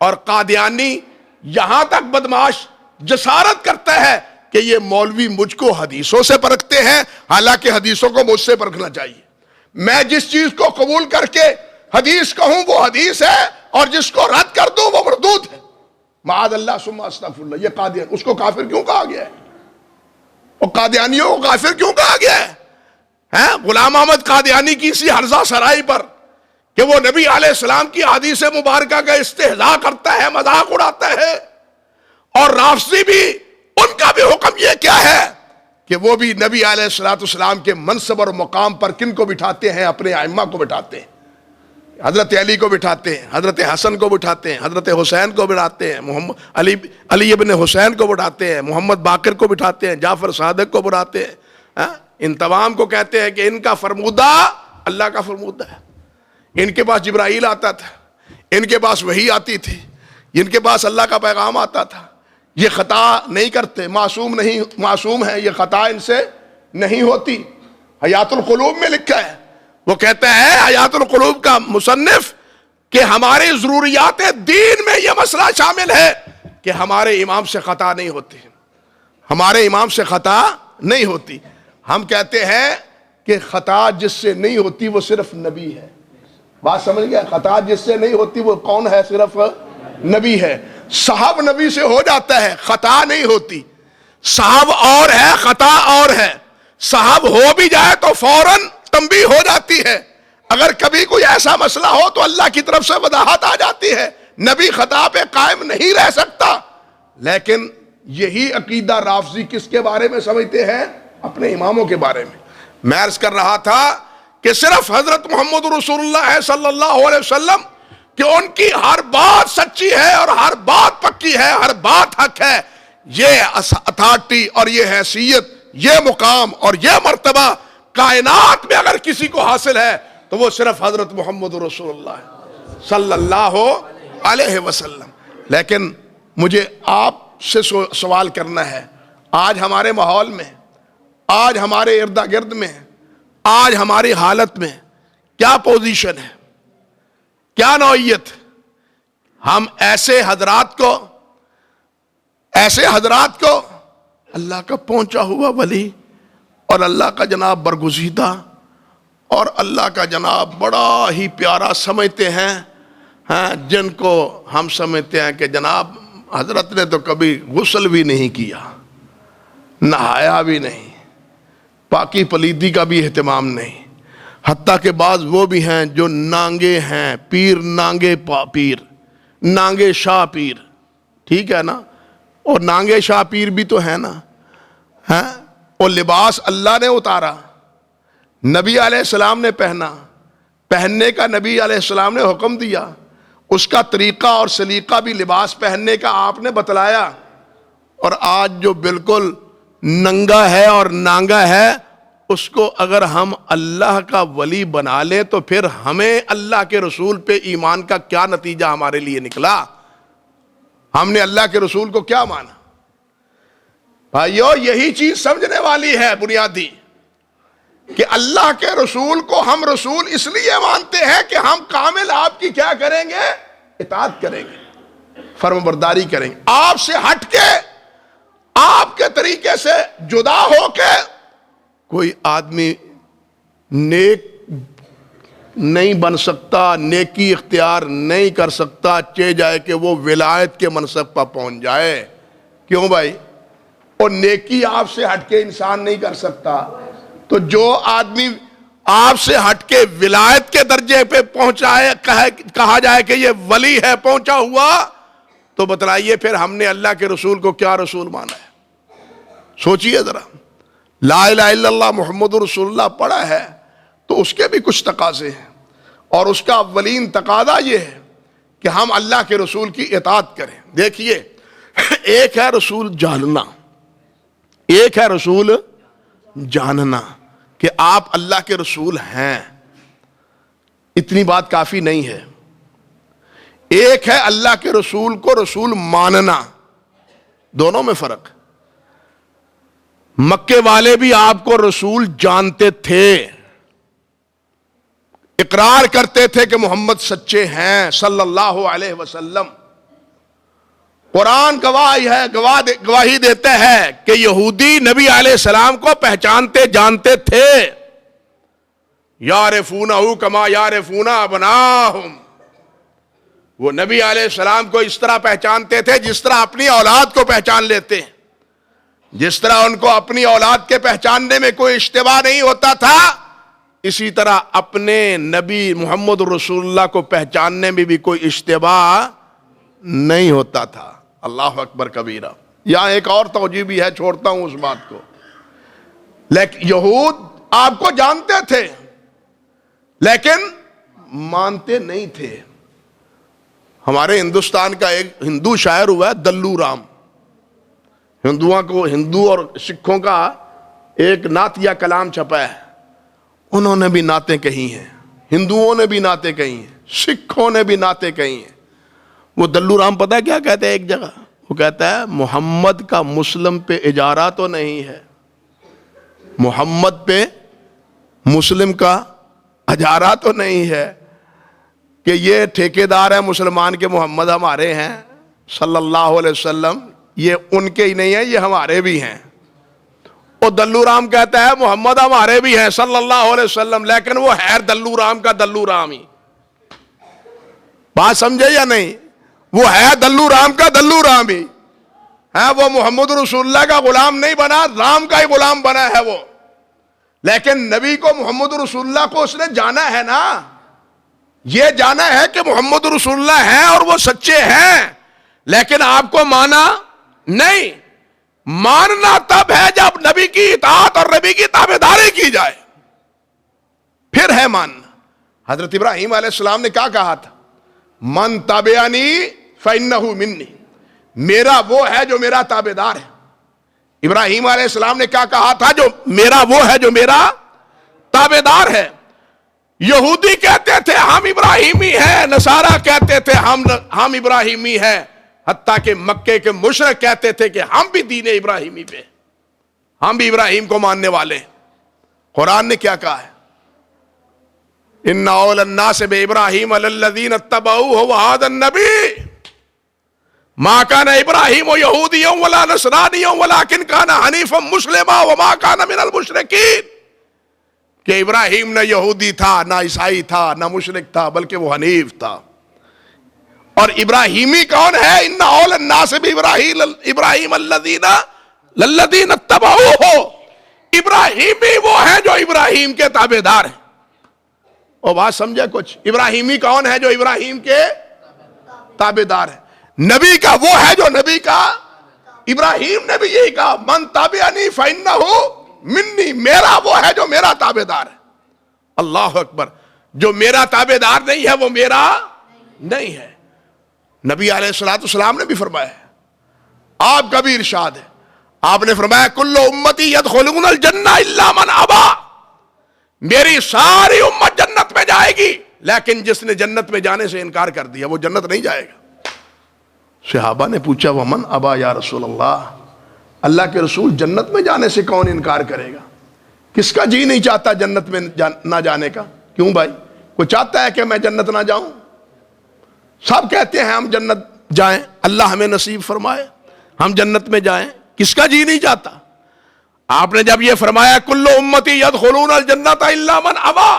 اور قادیانی یہاں تک بدماش جسارت کرتا ہے کہ یہ مولوی مجھ کو حدیثوں سے پرکھتے ہیں، حالانکہ حدیثوں کو مجھ سے پرکھنا چاہیے. میں جس چیز کو قبول کر کے حدیث کہوں وہ حدیث ہے، اور جس کو رد کر دوں وہ مردود ہے. معاذ اللہ ثم استغفر اللہ. یہ قادیان، اس کو کافر کیوں کہا گیا ہے؟ اور قادیانیوں کو کافر کیوں کہا گیا ہے؟ غلام احمد قادیانی کی اسی حرزہ سرائی پر کہ وہ نبی علیہ السلام کی حدیث مبارکہ کا استہزاء کرتا ہے، مذاق اڑاتا ہے. اور رافضی بھی، ان کا بھی حکم یہ کیا ہے کہ وہ بھی نبی علیہ السلام کے منصب اور مقام پر کن کو بٹھاتے ہیں؟ اپنے ائمہ کو بٹھاتے ہیں. حضرت علی کو بٹھاتے ہیں، حضرت حسن کو بٹھاتے ہیں، حضرت حسین کو بٹھاتے ہیں، علی ابن حسین کو بٹھاتے ہیں، محمد باقر کو بٹھاتے ہیں، جعفر صادق کو بٹھاتے ہیں. ان تمام کو کہتے ہیں کہ ان کا فرمودہ اللہ کا فرمودہ ہے. ان کے پاس جبرائیل آتا تھا، ان کے پاس وحی آتی تھی، ان کے پاس اللہ کا پیغام آتا تھا. یہ خطا نہیں کرتے، معصوم ہیں، یہ خطا ان سے نہیں ہوتی. حیات القلوب میں لکھا ہے، وہ کہتا ہے حیات القلوب کا مصنف کہ ہماری ضروریات دین میں یہ مسئلہ شامل ہے کہ ہمارے امام سے خطا نہیں ہوتی، ہمارے امام سے خطا نہیں ہوتی. ہم کہتے ہیں کہ خطا جس سے نہیں ہوتی وہ صرف نبی ہے. بات سمجھ گیا؟ خطا جس سے نہیں ہوتی وہ کون ہے؟ صرف نبی ہے. صاحب نبی سے ہو جاتا ہے، خطا نہیں ہوتی. صاحب اور ہے، خطا اور ہے. صاحب ہو بھی جائے تو فوراً تنبیہ ہو جاتی ہے. اگر کبھی کوئی ایسا مسئلہ ہو تو اللہ کی طرف سے وضاحت آ جاتی ہے. نبی خطا پہ قائم نہیں رہ سکتا. لیکن یہی عقیدہ رافضی کس کے بارے میں سمجھتے ہیں؟ اپنے اماموں کے بارے میں. میں عرض کر رہا تھا کہ صرف حضرت محمد رسول اللہ ہے صلی اللہ علیہ وسلم کہ ان کی ہر بات سچی ہے اور ہر بات پکی ہے، ہر بات حق ہے. یہ اتھارٹی اور یہ حیثیت، یہ مقام اور یہ مرتبہ کائنات میں اگر کسی کو حاصل ہے تو وہ صرف حضرت محمد رسول اللہ ہے صلی اللہ علیہ وسلم. لیکن مجھے آپ سے سوال کرنا ہے، آج ہمارے ماحول میں، آج ہمارے ارد گرد میں، آج ہماری حالت میں کیا پوزیشن ہے، کیا نوعیت؟ ہم ایسے حضرات کو اللہ کا پہنچا ہوا ولی اور اللہ کا جناب برگزیدہ اور اللہ کا جناب بڑا ہی پیارا سمجھتے ہیں، جن کو ہم سمجھتے ہیں کہ جناب حضرت نے تو کبھی غسل بھی نہیں کیا، نہایا بھی نہیں، پاکی پلیدی کا بھی اہتمام نہیں. حتیٰ کہ بعض وہ بھی ہیں جو نانگے ہیں، پیر نانگے پیر، نانگے شاہ پیر، ٹھیک ہے نا، اور نانگے شاہ پیر بھی تو ہے نا، ہاں؟ اور لباس اللہ نے اتارا، نبی علیہ السلام نے پہنا، پہننے کا نبی علیہ السلام نے حکم دیا، اس کا طریقہ اور سلیقہ بھی لباس پہننے کا آپ نے بتلایا۔ اور آج جو بالکل ننگا ہے اور نانگا ہے، اس کو اگر ہم اللہ کا ولی بنا لیں تو پھر ہمیں اللہ کے رسول پہ ایمان کا کیا نتیجہ ہمارے لیے نکلا؟ ہم نے اللہ کے رسول کو کیا مانا؟ بھائیو، یہی چیز سمجھنے والی ہے بنیادی، کہ اللہ کے رسول کو ہم رسول اس لیے مانتے ہیں کہ ہم کامل آپ کی کیا کریں گے؟ اطاعت کریں گے، فرمانبرداری کریں گے۔ آپ سے ہٹ کے، آپ کے طریقے سے جدا ہو کے کوئی آدمی نیک نہیں بن سکتا، نیکی اختیار نہیں کر سکتا، چاہے جائے کہ وہ ولایت کے منصب پر پہنچ جائے۔ کیوں بھائی؟ اور نیکی آپ سے ہٹ کے انسان نہیں کر سکتا، تو جو آدمی آپ سے ہٹ کے ولایت کے درجے پہ پہنچائے، کہا جائے کہ یہ ولی ہے پہنچا ہوا، تو بتلائیے پھر ہم نے اللہ کے رسول کو کیا رسول مانا ہے؟ سوچئے ذرا، لا الہ الا اللہ محمد رسول اللہ پڑھا ہے تو اس کے بھی کچھ تقاضے ہیں، اور اس کا اولین تقاضا یہ ہے کہ ہم اللہ کے رسول کی اطاعت کریں۔ دیکھیے، ایک ہے رسول جاننا، ایک ہے رسول جاننا کہ آپ اللہ کے رسول ہیں، اتنی بات کافی نہیں ہے۔ ایک ہے اللہ کے رسول کو رسول ماننا، دونوں میں فرق۔ مکے والے بھی آپ کو رسول جانتے تھے، اقرار کرتے تھے کہ محمد سچے ہیں صلی اللہ علیہ وسلم۔ قرآن گواہی دیتے ہیں کہ یہودی نبی علیہ السلام کو پہچانتے جانتے تھے، یعرفونہ کما یعرفون ابناہم، وہ نبی علیہ السلام کو اس طرح پہچانتے تھے جس طرح اپنی اولاد کو پہچان لیتے ہیں۔ جس طرح ان کو اپنی اولاد کے پہچاننے میں کوئی اشتباہ نہیں ہوتا تھا، اسی طرح اپنے نبی محمد رسول اللہ کو پہچاننے میں بھی کوئی اشتباہ نہیں ہوتا تھا۔ اللہ اکبر کبیرہ۔ یہاں ایک اور توجہ بھی ہے، چھوڑتا ہوں اس بات کو۔ لیکن یہود آپ کو جانتے تھے لیکن مانتے نہیں تھے۔ ہمارے ہندوستان کا ایک ہندو شاعر ہوا ہے دلو رام، ہندو اور سکھوں کا ایک نعتیہ کلام چھپا ہے، انہوں نے بھی نعتیں کہی ہیں، ہندوؤں نے بھی نعتیں کہی ہیں، سکھوں نے بھی نعتیں کہی ہیں۔ وہ دلو رام پتہ ہے کیا کہتے ہیں ایک جگہ؟ وہ کہتا ہے محمد کا مسلم پہ اجارہ تو نہیں ہے، محمد پہ مسلم کا اجارہ تو نہیں ہے کہ یہ ٹھیکیدار ہے مسلمان کے، محمد ہمارے ہیں صلی اللہ علیہ وسلم، یہ ان کے ہی نہیں ہیں، یہ ہمارے بھی ہیں۔ اور دلو رام کہتا ہے محمد ہمارے بھی ہیں صلی اللہ علیہ وسلم، لیکن وہ ہے دلو رام کا دلو رام ہی۔ بات سمجھے یا نہیں؟ وہ ہے دلو رام کا دلو رام ہی ہے، وہ محمد رسول اللہ کا غلام نہیں بنا، رام کا ہی غلام بنا ہے وہ۔ لیکن نبی کو، محمد رسول اللہ کو اس نے جانا ہے نا، یہ جانا ہے کہ محمد رسول اللہ ہیں اور وہ سچے ہیں، لیکن آپ کو مانا نہیں۔ ماننا تب ہے جب نبی کی اطاعت اور نبی کی تابعداری کی جائے، پھر ہے ماننا۔ حضرت ابراہیم علیہ السلام نے کیا کہا تھا؟ من تابعنی فإنہ منی، میرا وہ ہے جو میرا تابعدار ہے۔ ابراہیم علیہ السلام نے کیا کہا تھا؟ جو میرا وہ ہے جو میرا تابعدار ہے۔ یہودی کہتے تھے ہم ابراہیمی ہیں، نصارہ کہتے تھے ہم ابراہیمی ہیں، حتیٰ کہ مکے کے مشرک کہتے تھے کہ ہم بھی دین ابراہیمی پہ، ہم بھی ابراہیم کو ماننے والے ہیں۔ قرآن نے کیا کہا ہے؟ ان اول الناس بابراہیم للذین اتبعوہ وہذا النبی ما کان ابراہیم یہودیا ولا نصرانیا ولکن کان حنیفا مسلما وما کان من المشرکین، کہ ابراہیم نہ یہودی تھا، نہ عیسائی تھا، نہ مشرک تھا، بلکہ وہ حنیف تھا۔ اور ابراہیمی کون ہے؟ ان اول الناس ابراہیم الذین اتبعوہ، ابراہیمی وہ ہے جو ابراہیم کے تابعدار ہیں۔ اور بات سمجھے کچھ؟ ابراہیمی کون ہے؟ جو ابراہیم کے تابعدار ہے۔ نبی کا وہ ہے جو نبی کا ابراہیم نے بھی یہی کہا من تابعنی فإنہ منی، میرا وہ ہے جو میرا تابع دار ہے۔ اللہ اکبر، جو میرا تابع دار نہیں ہے وہ میرا نہیں ہے۔ نبی علیہ الصلوۃ والسلام نے بھی فرمایا ہے، آپ کا بھی ارشاد ہے، آپ نے فرمایا کل امتی یدخلون الجنہ الا من ابا، میری ساری امت جنت میں جائے گی لیکن جس نے جنت میں جانے سے انکار کر دیا وہ جنت نہیں جائے گا۔ صحابہ نے پوچھا ومن ابا یا رسول اللہ، اللہ کے رسول جنت میں جانے سے کون انکار کرے گا؟ کس کا جی نہیں چاہتا جنت میں نہ جانے کا؟ کیوں بھائی، کوئی چاہتا ہے کہ میں جنت نہ جاؤں؟ سب کہتے ہیں ہم جنت جائیں، اللہ ہمیں نصیب فرمائے ہم جنت میں جائیں، کس کا جی نہیں چاہتا؟ آپ نے جب یہ فرمایا کل امتی یدخلون الجنت الا من ابا،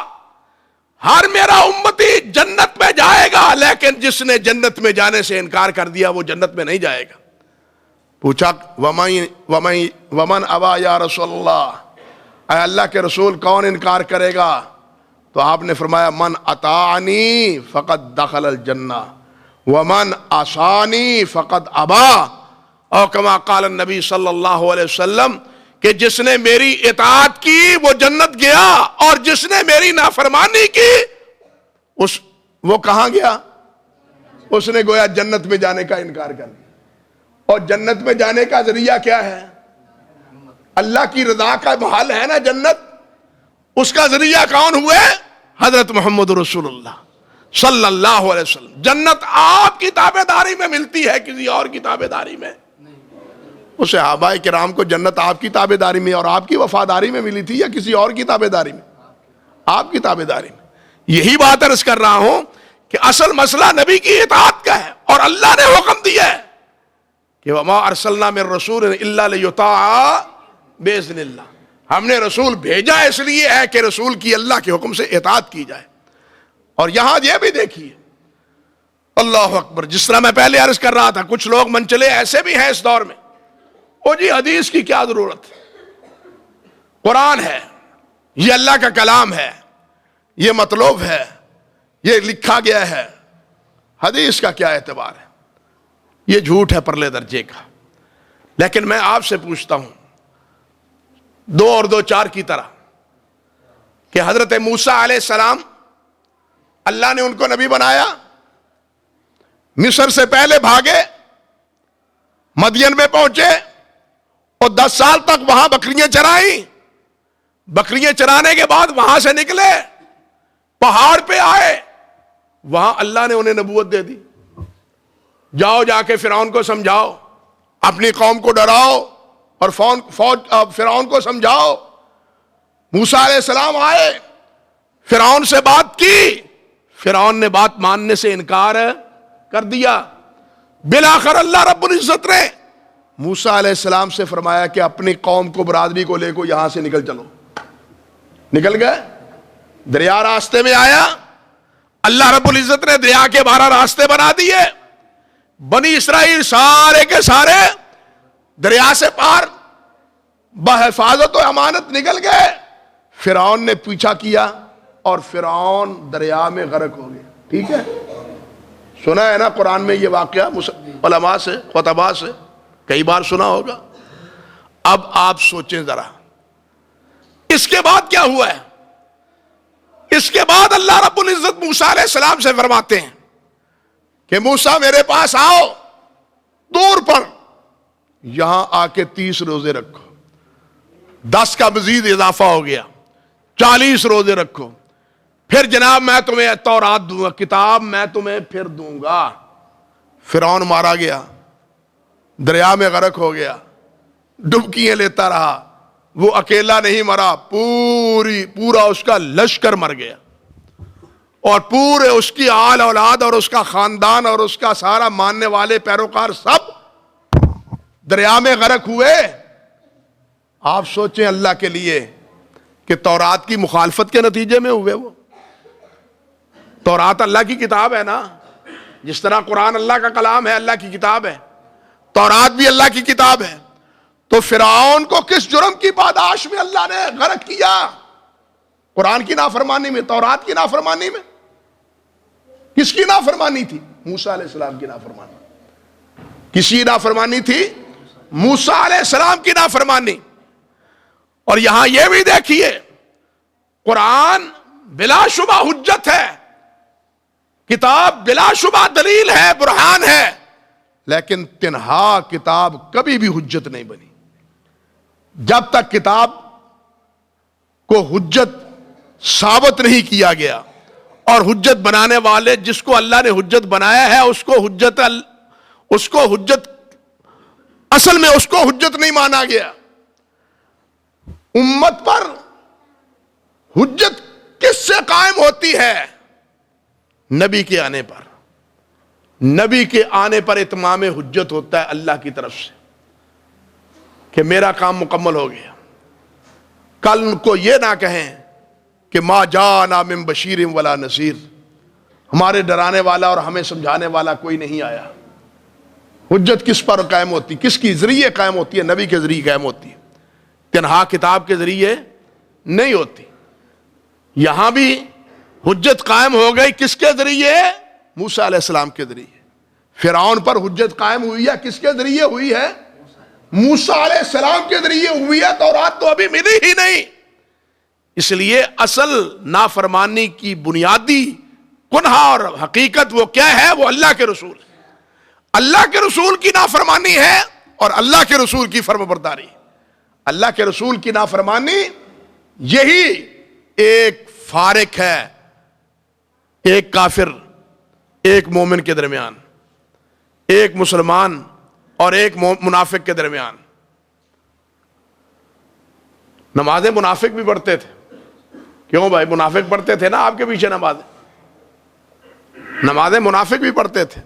ہر میرا امتی جنت میں جائے گا لیکن جس نے جنت میں جانے سے انکار کر دیا وہ جنت میں نہیں جائے گا۔ پوچھا ومن ابا یا رسول اللہ، اے اللہ کے رسول کون انکار کرے گا؟ تو آپ نے فرمایا من اطاعنی فقد دخل الجنہ ومن عصانی فقد ابا، اور کما قال النبی صلی اللہ علیہ وسلم کہ جس نے میری اطاعت کی وہ جنت گیا اور جس نے میری نافرمانی کی وہ کہاں گیا؟ اس نے گویا جنت میں جانے کا انکار کر دیا۔ اور جنت میں جانے کا ذریعہ کیا ہے؟ اللہ کی رضا کا محل ہے نا جنت، اس کا ذریعہ کون ہوئے؟ حضرت محمد رسول اللہ صلی اللہ علیہ وسلم۔ جنت آپ کی تابع داری میں ملتی ہے، کسی اور کی تابع داری میں؟ اس صحابہ کرام کو جنت آپ کی تابع داری میں اور آپ کی وفاداری میں ملی تھی یا کسی اور کی تابع داری میں؟ آپ کی تابع داری میں۔ یہی بات عرض کر رہا ہوں کہ اصل مسئلہ نبی کی اطاعت کا ہے، اور اللہ نے حکم دیا ہے کہ وما ارسلنا من رسول الا لیطاع باذن اللہ، ہم نے رسول بھیجا اس لیے ہے کہ رسول کی اللہ کے حکم سے اطاعت کی جائے۔ اور یہاں یہ بھی دیکھیے، اللہ اکبر، جس طرح میں پہلے عرض کر رہا تھا کچھ لوگ منچلے ایسے بھی ہیں اس دور میں، او جی حدیث کی کیا ضرورت ہے، قرآن ہے، یہ اللہ کا کلام ہے، یہ مطلوب ہے، یہ لکھا گیا ہے، حدیث کا کیا اعتبار ہے؟ یہ جھوٹ ہے پرلے درجے کا۔ لیکن میں آپ سے پوچھتا ہوں، 2 اور 2 4 کی طرح، کہ حضرت موسیٰ علیہ السلام اللہ نے ان کو نبی بنایا، مصر سے پہلے بھاگے، مدین میں پہنچے اور 10 سال تک وہاں بکریاں چرائیں، بکریاں چرانے کے بعد وہاں سے نکلے، پہاڑ پہ آئے، وہاں اللہ نے انہیں نبوت دے دی، جاؤ جا کے فرعون کو سمجھاؤ، اپنی قوم کو ڈراؤ اور فرعون کو سمجھاؤ۔ موسیٰ علیہ السلام آئے، فرعون سے بات کی، فرعون نے بات ماننے سے انکار کر دیا۔ بالآخر اللہ رب العزت نے موسیٰ علیہ السلام سے فرمایا کہ اپنی قوم کو، برادری کو لے کو یہاں سے نکل چلو۔ نکل گئے، دریا راستے میں آیا، اللہ رب العزت نے دریا کے 12 راستے بنا دیے، بنی اسرائیل سارے کے سارے دریا سے پار بحفاظت و امانت نکل گئے۔ فرعون نے پیچھا کیا اور فرعون دریا میں غرق ہو گیا۔ ٹھیک ہے، سنا ہے نا قرآن میں یہ واقعہ، علماء سے، خطباء سے کئی بار سنا ہوگا۔ اب آپ سوچیں ذرا، اس کے بعد کیا ہوا ہے؟ اس کے بعد اللہ رب العزت موسیٰ علیہ السلام سے فرماتے ہیں کہ موسیٰ میرے پاس آؤ، دور پر یہاں آ کے 30 روزے رکھو، 10 کا مزید اضافہ ہو گیا، 40 روزے رکھو، پھر جناب میں تمہیں تورات دوں گا، کتاب میں تمہیں پھر دوں گا۔ فرعون مارا گیا، دریا میں غرق ہو گیا، ڈبکیاں لیتا رہا، وہ اکیلا نہیں مرا، پورا اس کا لشکر مر گیا، اور پورے اس کی آل اولاد اور اس کا خاندان اور اس کا سارا ماننے والے پیروکار سب دریا میں غرق ہوئے۔ آپ سوچیں اللہ کے لیے کہ تورات کی مخالفت کے نتیجے میں ہوئے وہ۔ تورات اللہ کی کتاب ہے نا، جس طرح قرآن اللہ کا کلام ہے، اللہ کی کتاب ہے، تورات بھی اللہ کی کتاب ہے۔ تو فرعون کو کس جرم کی پاداش میں اللہ نے غرق کیا؟ قرآن کی نافرمانی میں، تورات کی نافرمانی میں۔ کس کی نافرمانی تھی؟ موسیٰ علیہ السلام کی نافرمانی۔ کسی نافرمانی تھی؟ موسیٰ علیہ السلام کی نافرمانی. اور یہاں یہ بھی دیکھیے قرآن بلا شبہ حجت ہے، کتاب بلا شبہ دلیل ہے، برہان ہے، لیکن تنہا کتاب کبھی بھی حجت نہیں بنی. جب تک کتاب کو حجت ثابت نہیں کیا گیا، اور حجت بنانے والے جس کو اللہ نے حجت بنایا ہے اس کو حجت اصل میں اس کو حجت نہیں مانا گیا. امت پر حجت کس سے قائم ہوتی ہے؟ نبی کے آنے پر. نبی کے آنے پر اتمام حجت ہوتا ہے اللہ کی طرف سے کہ میرا کام مکمل ہو گیا. کل کو یہ نہ کہیں کہ ما جانا من بشیر ولا نذیر، ہمارے ڈرانے والا اور ہمیں سمجھانے والا کوئی نہیں آیا. حجت کس پر قائم ہوتی، کس کی ذریعے قائم ہوتی ہے؟ نبی کے ذریعے قائم ہوتی ہے، تنہا کتاب کے ذریعے نہیں ہوتی. یہاں بھی حجت قائم ہو گئی کس کے ذریعے؟ موسیٰ علیہ السلام کے ذریعے. فرعون پر حجت قائم ہوئی ہے کس کے ذریعے ہوئی ہے؟ موسیٰ علیہ السلام کے ذریعے ہوئی ہے. تورات تو ابھی ملی ہی نہیں. اس لیے اصل نافرمانی کی بنیادی کنہا اور حقیقت وہ کیا ہے؟ وہ اللہ کے رسول ہے. اللہ کے رسول کی نافرمانی ہے اور اللہ کے رسول کی فرمانبرداری. اللہ کے رسول کی نافرمانی یہی ایک فارق ہے ایک کافر ایک مومن کے درمیان، ایک مسلمان اور ایک منافق کے درمیان. نمازیں منافق بھی پڑھتے تھے. کیوں بھائی؟ منافق پڑھتے تھے نا آپ کے پیچھے نمازیں منافق بھی پڑھتے تھے،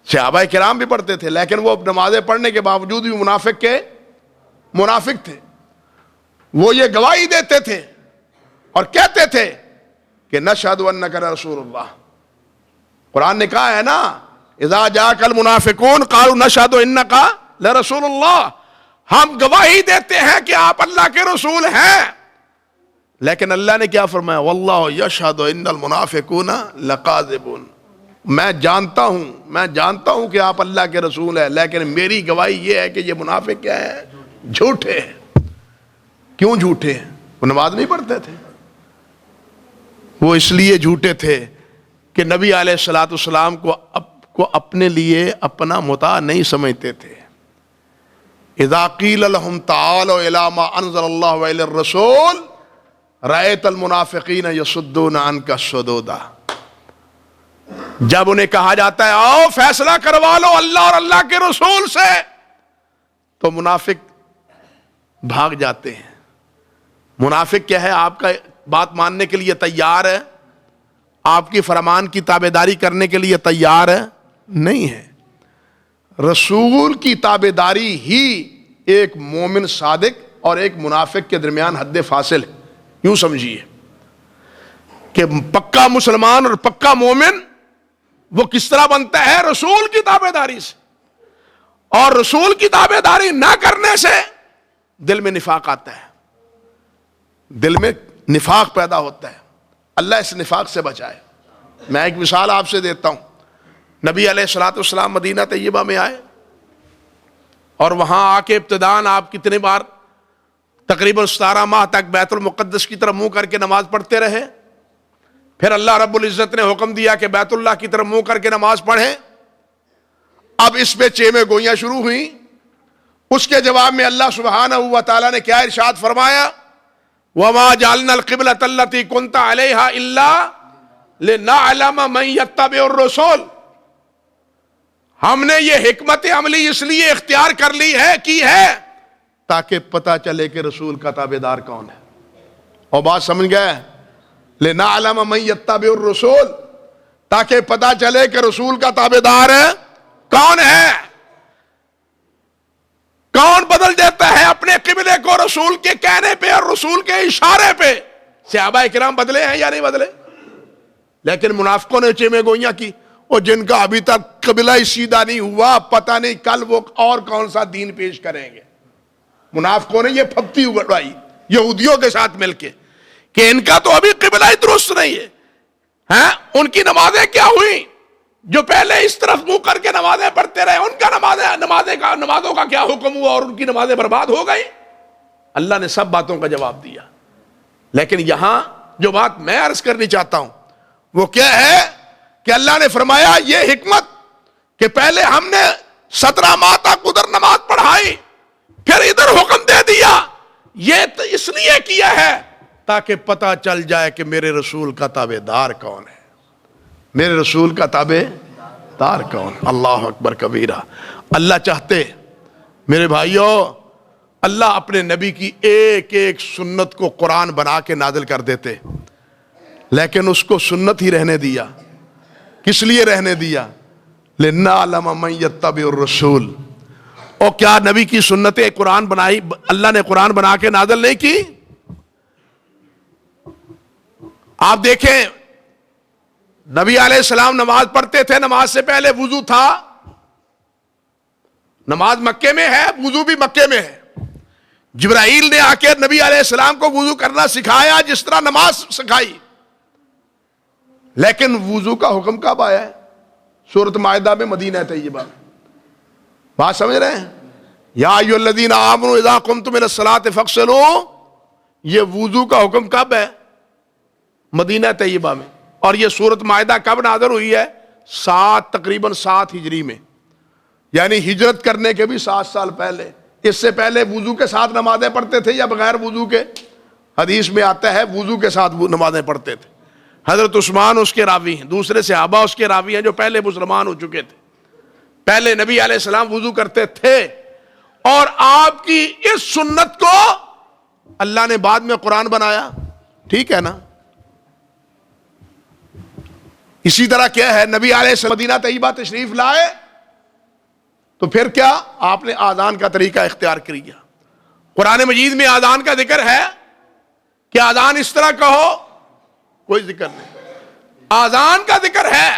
صحابہ کرام بھی پڑھتے تھے، لیکن وہ نمازیں پڑھنے کے باوجود بھی منافق تھے. وہ یہ گواہی دیتے تھے اور کہتے تھے کہ نشہد انک رسول اللہ. قرآن نے کہا ہے نا اذا جاءک المنافقون قالوا نشہد انک لرسول اللہ، ہم گواہی دیتے ہیں کہ آپ اللہ کے رسول ہیں. لیکن اللہ نے کیا فرمایا؟ واللہ یشہد ان المنافقون لکاذبون. میں جانتا ہوں کہ آپ اللہ کے رسول ہیں، لیکن میری گواہی یہ ہے کہ یہ منافق کیا ہے؟ جھوٹے ہیں. کیوں جھوٹے ہیں؟ وہ نماز نہیں پڑھتے تھے. وہ اس لیے جھوٹے تھے کہ نبی علیہ الصلوۃ والسلام کو اپنے لیے اپنا مطاع نہیں سمجھتے تھے. اذا قیل لهم تعالوا الى ما انزل الله والى الرسول رأيت المنافقین یصدون عنک صدودا. جب انہیں کہا جاتا ہے آؤ فیصلہ کروا لو اللہ اور اللہ کے رسول سے، تو منافق بھاگ جاتے ہیں. منافق کیا ہے؟ آپ کا بات ماننے کے لیے تیار ہے، آپ کی فرمان کی تابعداری کرنے کے لیے تیار ہے نہیں ہے. رسول کی تابعداری ہی ایک مومن صادق اور ایک منافق کے درمیان حد فاصل ہے. یوں سمجھیے کہ پکا مسلمان اور پکا مومن وہ کس طرح بنتا ہے؟ رسول کی تابعداری سے. اور رسول کی تابعداری نہ کرنے سے دل میں نفاق آتا ہے، دل میں نفاق پیدا ہوتا ہے. اللہ اس نفاق سے بچائے. میں ایک مثال آپ سے دیتا ہوں. نبی علیہ الصلوۃ والسلام مدینہ طیبہ میں آئے اور وہاں آ کے ابتداءً آپ کتنے بار تقریباً 17 ماہ تک بیت المقدس کی طرف منہ کر کے نماز پڑھتے رہے. پھر اللہ رب العزت نے حکم دیا کہ بیت اللہ کی طرف منہ کر کے نماز پڑھیں. اب اس پہ چیمیں گوئیاں شروع ہوئیں. اس کے جواب میں اللہ سبحانہ و تعالیٰ نے کیا ارشاد فرمایا؟ وَمَا جَعَلْنَا الْقِبْلَةَ الَّتِي كُنْتَ عَلَيْهَا إِلَّا لِنَعْلَمَ مَنْ يَتَّبِعُ الرُّسُولَ. ہم نے یہ حکمت عملی اس لیے اختیار کر لی ہے کی ہے تاکہ پتہ چلے کہ رسول کا تابعدار کون ہے. اور بات سمجھ گئے؟ لِنَعْلَمَ مَنْ يَتَّبِعُ الرُّسُولَ، تاکہ پتہ چلے کہ رسول کا تابعدار کون ہے. کون بدل دیتا ہے اپنے قبلے کو رسول کے کہنے پہ اور رسول کے اشارے پہ؟ صحابہ کرام بدلے ہیں یا نہیں بدلے؟ لیکن منافقوں نے چیمیں گوئیاں کی، اور جن کا ابھی تک قبلہ ہی سیدھا نہیں ہوا، پتہ نہیں کل وہ اور کون سا دین پیش کریں گے. منافقوں نے یہ پھپتی اڑائی یہودیوں کے ساتھ مل کے کہ ان کا تو ابھی قبلہ ہی درست نہیں ہے. ان کی نمازیں کیا ہوئی؟ جو پہلے اس طرف منہ کر کے نمازیں پڑھتے رہے، ان کا نمازوں کا کیا حکم ہوا اور ان کی نمازیں برباد ہو گئی؟ اللہ نے سب باتوں کا جواب دیا. لیکن یہاں جو بات میں عرض کرنی چاہتا ہوں وہ کیا ہے کہ اللہ نے فرمایا یہ حکمت کہ پہلے ہم نے 17 ماہ تک ادھر نماز پڑھائی، پھر ادھر حکم دے دیا، یہ تو اس لیے کیا ہے تاکہ پتہ چل جائے کہ میرے رسول کا تابع دار کون ہے، میرے رسول کا تابع دار کون. اللہ اکبر کبیرہ. اللہ چاہتے میرے بھائیوں، اللہ اپنے نبی کی ایک ایک سنت کو قرآن بنا کے نازل کر دیتے، لیکن اس کو سنت ہی رہنے دیا. کس لیے رہنے دیا؟ لِنَعْلَمَ مَن يَتَّبِعُ الرَّسُولَ. اور کیا نبی کی سنتیں قرآن بنائی، اللہ نے قرآن بنا کے نازل نہیں کی؟ آپ دیکھیں نبی علیہ السلام نماز پڑھتے تھے، نماز سے پہلے وضو تھا. نماز مکے میں ہے، وضو بھی مکے میں ہے. جبرائیل نے آ کے نبی علیہ السلام کو وضو کرنا سکھایا جس طرح نماز سکھائی. لیکن وضو کا حکم کب آیا ہے؟ سورۃ مائدہ میں، مدینہ طیبہ. بات سمجھ رہے ہیں؟ یا ایھا الذین آمنوا اذا قمتم الی الصلاۃ فاغسلوا. یہ وضو کا حکم کب ہے؟ مدینہ طیبہ میں. اور یہ سورۃ مائدہ کب نازل ہوئی ہے؟ تقریباً 7 ہجری میں، یعنی ہجرت کرنے کے بھی 7 سال پہلے. اس سے پہلے وضو کے ساتھ نمازیں پڑھتے تھے یا بغیر وضو کے؟ حدیث میں آتا ہے وضو کے ساتھ نمازیں پڑھتے تھے. حضرت عثمان اس کے راوی ہیں، دوسرے صحابہ اس کے راوی ہیں جو پہلے مسلمان ہو چکے تھے. پہلے نبی علیہ السلام وضو کرتے تھے، اور آپ کی اس سنت کو اللہ نے بعد میں قرآن بنایا. ٹھیک ہے نا؟ اسی طرح کیا ہے، نبی علیہ السلام مدینہ طیبہ تشریف لائے تو پھر کیا؟ آپ نے آذان کا طریقہ اختیار کیا. قرآن مجید میں آذان کا ذکر ہے کہ آذان اس طرح کہو، کوئی ذکر نہیں. آذان کا ذکر ہے،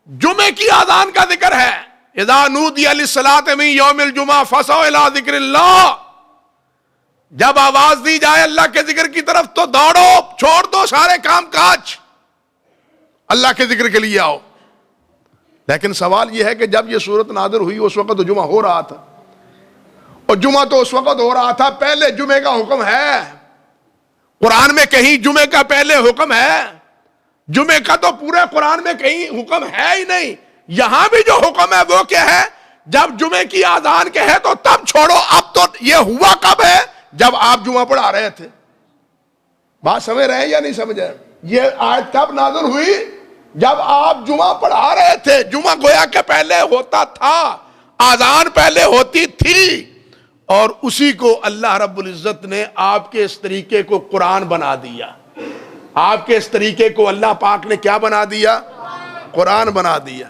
جمعے کی آذان کا ذکر ہے. اذا نودی للصلاۃ من یوم الجمعہ فاسعوا الی ذکر اللہ. جب آواز دی جائے اللہ کے ذکر کی طرف تو دوڑو، چھوڑ دو سارے کام کاج، اللہ کے ذکر کے لیے آؤ. لیکن سوال یہ ہے کہ جب یہ سورت نازل ہوئی اس وقت تو جمعہ ہو رہا تھا، اور جمعہ تو اس وقت ہو رہا تھا پہلے جمعے کا حکم ہے. قرآن میں کہیں جمعے کا پہلے حکم ہے؟ جمعے کا تو پورے قرآن میں کہیں حکم ہے ہی نہیں. یہاں بھی جو حکم ہے وہ کیا ہے؟ جب جمعے کی آذان کہے تو تب چھوڑو. اب تو یہ ہوا کب ہے؟ جب آپ جمعہ پڑھا رہے تھے. بات سمجھ رہے ہیں یا نہیں سمجھ رہے؟ یہ آیت کب نازل ہوئی؟ جب آپ جمعہ پڑھا رہے تھے. جمعہ گویا کہ پہلے ہوتا تھا، آذان پہلے ہوتی تھی، اور اسی کو اللہ رب العزت نے آپ کے اس طریقے کو قرآن بنا دیا. آپ کے اس طریقے کو اللہ پاک نے کیا بنا دیا؟ قرآن بنا دیا.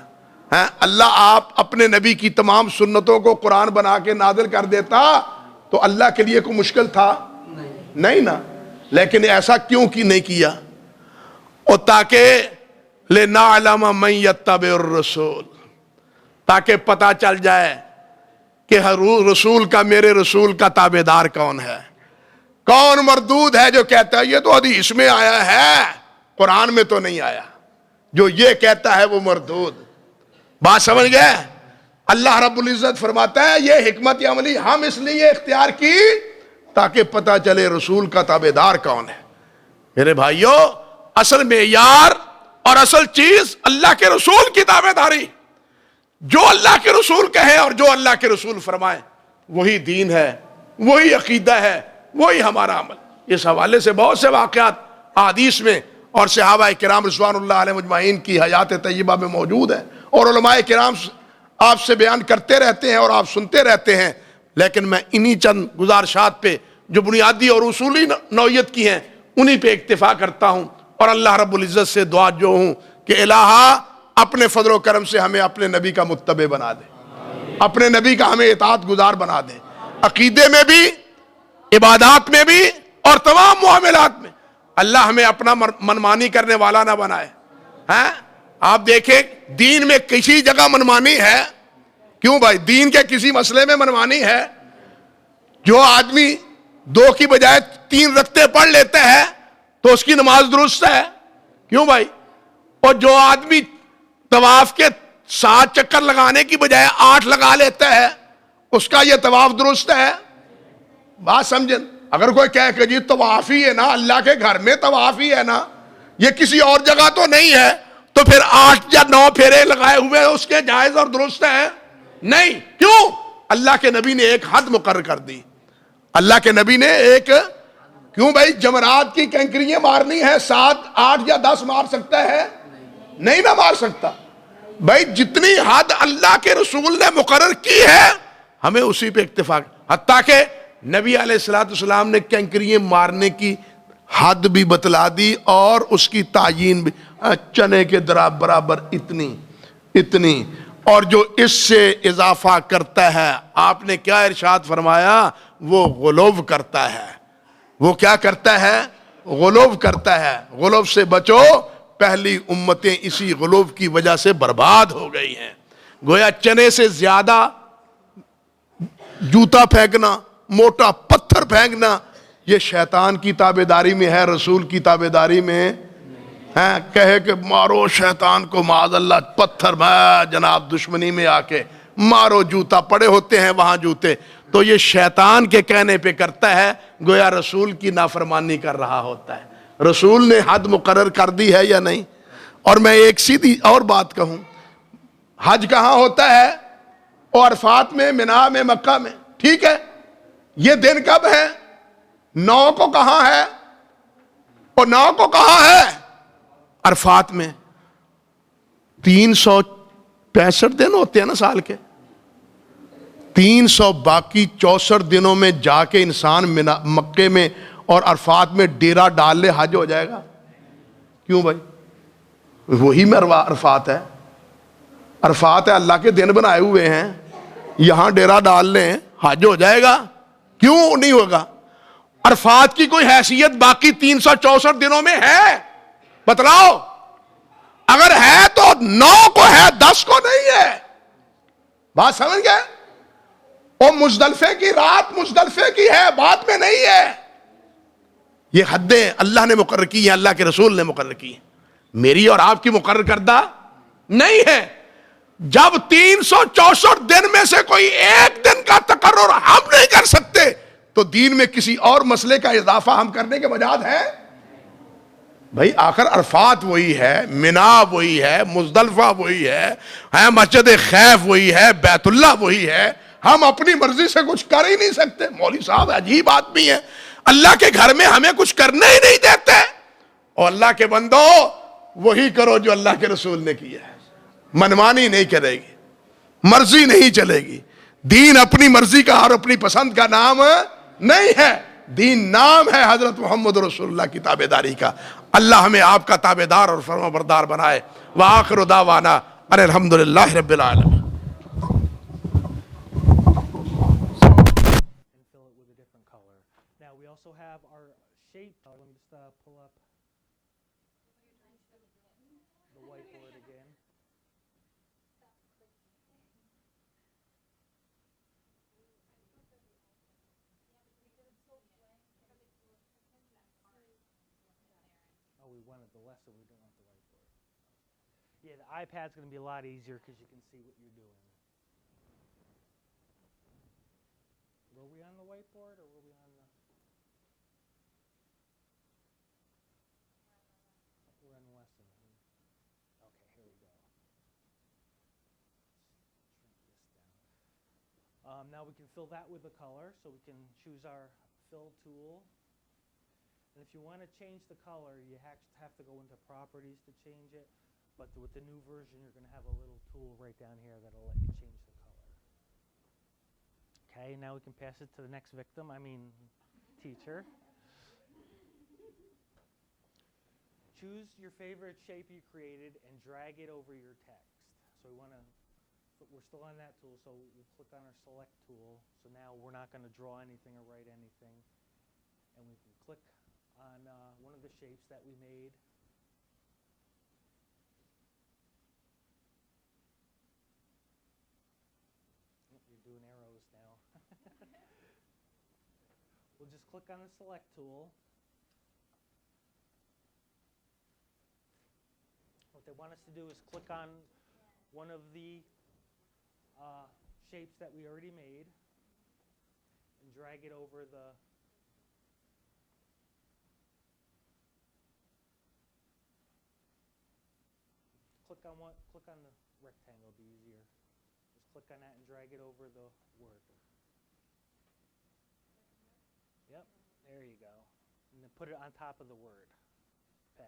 اللہ آپ اپنے نبی کی تمام سنتوں کو قرآن بنا کے نازل کر دیتا تو اللہ کے لیے کوئی مشکل تھا؟ نہیں نا. لیکن ایسا کیوں کی نہیں کیا؟ اور تاکہ لِنَعْلَمَ مَن يَتَّبِعُ الرَّسُولَ، تاکہ پتہ چل جائے کہ رسول کا، میرے رسول کا تابع دار کون ہے. کون مردود ہے جو کہتا ہے یہ تو حدیث میں آیا ہے، قرآن میں تو نہیں آیا. جو یہ کہتا ہے وہ مردود. بات سمجھ گئے؟ اللہ رب العزت فرماتا ہے یہ حکمت عملی ہم اس لیے اختیار کی تاکہ پتہ چلے رسول کا تابع دار کون ہے. میرے بھائیوں، اصل معیار اور اصل چیز اللہ کے رسول کی تابع داری. جو اللہ کے رسول کہے اور جو اللہ کے رسول فرمائے وہی دین ہے، وہی عقیدہ ہے، وہی ہمارا عمل. اس حوالے سے بہت سے واقعات احادیث میں اور صحابہ کرام رضوان اللہ علیہ مجمعین کی حیات طیبہ میں موجود ہیں، اور علماء کرام آپ سے بیان کرتے رہتے ہیں اور آپ سنتے رہتے ہیں. لیکن میں انہی چند گزارشات پہ جو بنیادی اور اصولی نوعیت کی ہیں انہی پہ اکتفا کرتا ہوں، اور اللہ رب العزت سے دعا جو ہوں کہ الہا اپنے فضل و کرم سے ہمیں اپنے نبی کا متبع بنا دے، اپنے نبی کا ہمیں اطاعت گزار بنا دے، عقیدے میں بھی، عبادات میں بھی، اور تمام معاملات میں. اللہ ہمیں اپنا منمانی کرنے والا نہ بنائے. آپ دیکھیں دین میں کسی جگہ منمانی ہے؟ کیوں بھائی؟ دین کے کسی مسئلے میں منمانی ہے؟ جو آدمی 2 کی بجائے 3 رکعتیں پڑھ لیتا ہے تو اس کی نماز درست ہے. کیوں بھائی؟ اور جو آدمی طواف کے 7 چکر لگانے کی بجائے 8 لگا لیتا ہے، اس کا یہ طواف درست ہے؟ بات سمجھیں. اگر کوئی کہے کہ جی طواف ہی ہے نا، اللہ کے گھر میں طواف ہی ہے نا، یہ کسی اور جگہ تو نہیں ہے، تو پھر 8 یا 9 پھیرے لگائے ہوئے اس کے جائز اور درست ہیں؟ نہیں. کیوں؟ اللہ کے نبی نے ایک حد مقرر کر دی. اللہ کے نبی نے ایک، کیوں بھائی جمرات کی کینکریاں مارنی ہے 7 8 یا 10 مار سکتا ہے؟ نہیں نہ مار سکتا. بھائی جتنی حد اللہ کے رسول نے مقرر کی ہے ہمیں اسی پہ اکتفا. حتیٰ کہ نبی علیہ السلام نے کینکریاں مارنے کی حد بھی بتلا دی اور اس کی تعیین بھی، چنے کے برابر اتنی، اور جو اس سے اضافہ کرتا ہے آپ نے کیا ارشاد فرمایا؟ وہ غلو کرتا ہے. وہ کیا کرتا ہے؟ غلو کرتا ہے. غلو سے بچو، پہلی امتیں اسی غلو کی وجہ سے برباد ہو گئی ہیں. گویا چنے سے زیادہ جوتا پھینکنا، موٹا پتھر پھینکنا، یہ شیطان کی تابعداری میں ہے، رسول کی تابعداری میں ہے. کہے کہ مارو شیطان کو، معاذ اللہ، پتھر میں جناب دشمنی میں آ کے مارو، جوتا پڑے ہوتے ہیں وہاں جوتے، تو یہ شیطان کے کہنے پہ کرتا ہے، گویا رسول کی نافرمانی کر رہا ہوتا ہے. رسول نے حد مقرر کر دی ہے یا نہیں؟ اور میں ایک سیدھی اور بات کہوں، حج کہاں ہوتا ہے؟ اور عرفات میں، منی میں، مکہ میں. ٹھیک ہے، یہ دن کب ہے؟ 9 کو کہاں ہے اور 9 کو کہاں ہے؟ عرفات میں. 365 دن ہوتے ہیں نا سال کے، 300 باقی 64 دنوں میں جا کے انسان مکے میں اور عرفات میں ڈیرا ڈال لے، حج ہو جائے گا؟ کیوں بھائی؟ وہی میں عرفات ہے. عرفات ہے، اللہ کے دن بنائے ہوئے ہیں، یہاں ڈیرا ڈال لیں، حج ہو جائے گا؟ کیوں نہیں ہوگا؟ عرفات کی کوئی حیثیت باقی 364 دنوں میں ہے؟ بتلاؤ. اگر ہے تو 9 کو ہے، 10 کو نہیں ہے. بات سمجھ گئے؟ اور مزدلفے کی رات مزدلفے کی ہے، بعد میں نہیں ہے. یہ حدیں اللہ نے مقرر کی ہیں، اللہ کے رسول نے مقرر کی ہیں، میری اور آپ کی مقرر کردہ نہیں ہے. جب 364 دن میں سے کوئی ایک دن کا تقرر ہم نہیں کر سکتے تو دین میں کسی اور مسئلے کا اضافہ ہم کرنے کے مجاز ہیں؟ بھائی آخر عرفات وہی ہے، منی وہی ہے، مزدلفہ وہی ہے، مسجد خیف وہی ہے، بیت اللہ وہی ہے. ہم اپنی مرضی سے کچھ کر ہی نہیں سکتے. مولوی صاحب عجیب آدمی ہے، اللہ کے گھر میں ہمیں کچھ کرنے ہی نہیں دیتے. اور اللہ کے بندو وہی کرو جو اللہ کے رسول نے کیا ہے. منمانی نہیں کرے گی، مرضی نہیں چلے گی. دین اپنی مرضی کا اور اپنی پسند کا نام نہیں ہے. دین نام ہے حضرت محمد رسول اللہ کی تابعداری کا. اللہ ہمیں آپ کا تابعدار اور فرما بردار بنائے. وآخر دعوانا ان الحمدللہ رب العالمین. Now we also have our shape. Let me just pull up the whiteboard again. Oh, we wanted the lesson, we didn't want the whiteboard. Yeah, the iPad's going to be a lot easier because you can see what you're doing. Were we on the whiteboard or were we on the... We're on the lesson. Okay, here we go. Shrink this down. Now we can fill that with a color, so we can choose our fill tool. And if you want to change the color, you have to go into properties to change it. But with the new version, you're going to have a little tool right down here that'll let you change the color. Okay, now we can pass it to the next victim, teacher. Choose your favorite shape you created and drag it over your text. So we're still on that tool, so we'll click on our select tool. So now we're not going to draw anything or write anything. And we can click on one of the shapes that we made. You're doing arrows now. We'll just click on the select tool. What they want us to do is click on one of the shapes that we already made and drag it over the click on the rectangle, it'll be easier. Just click on that and drag it over the word. Yep, there you go. And then put it on top of the word, pen.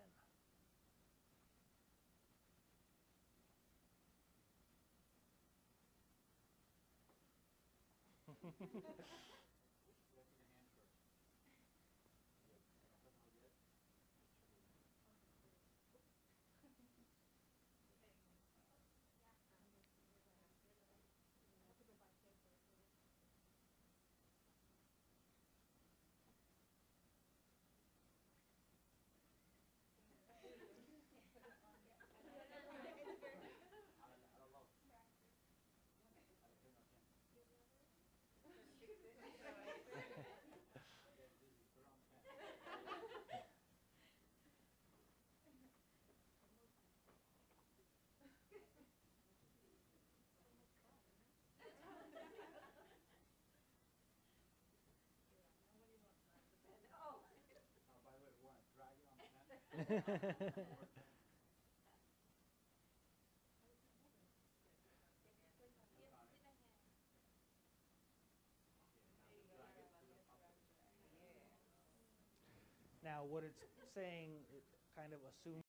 Now, what it's saying, it kind of assumes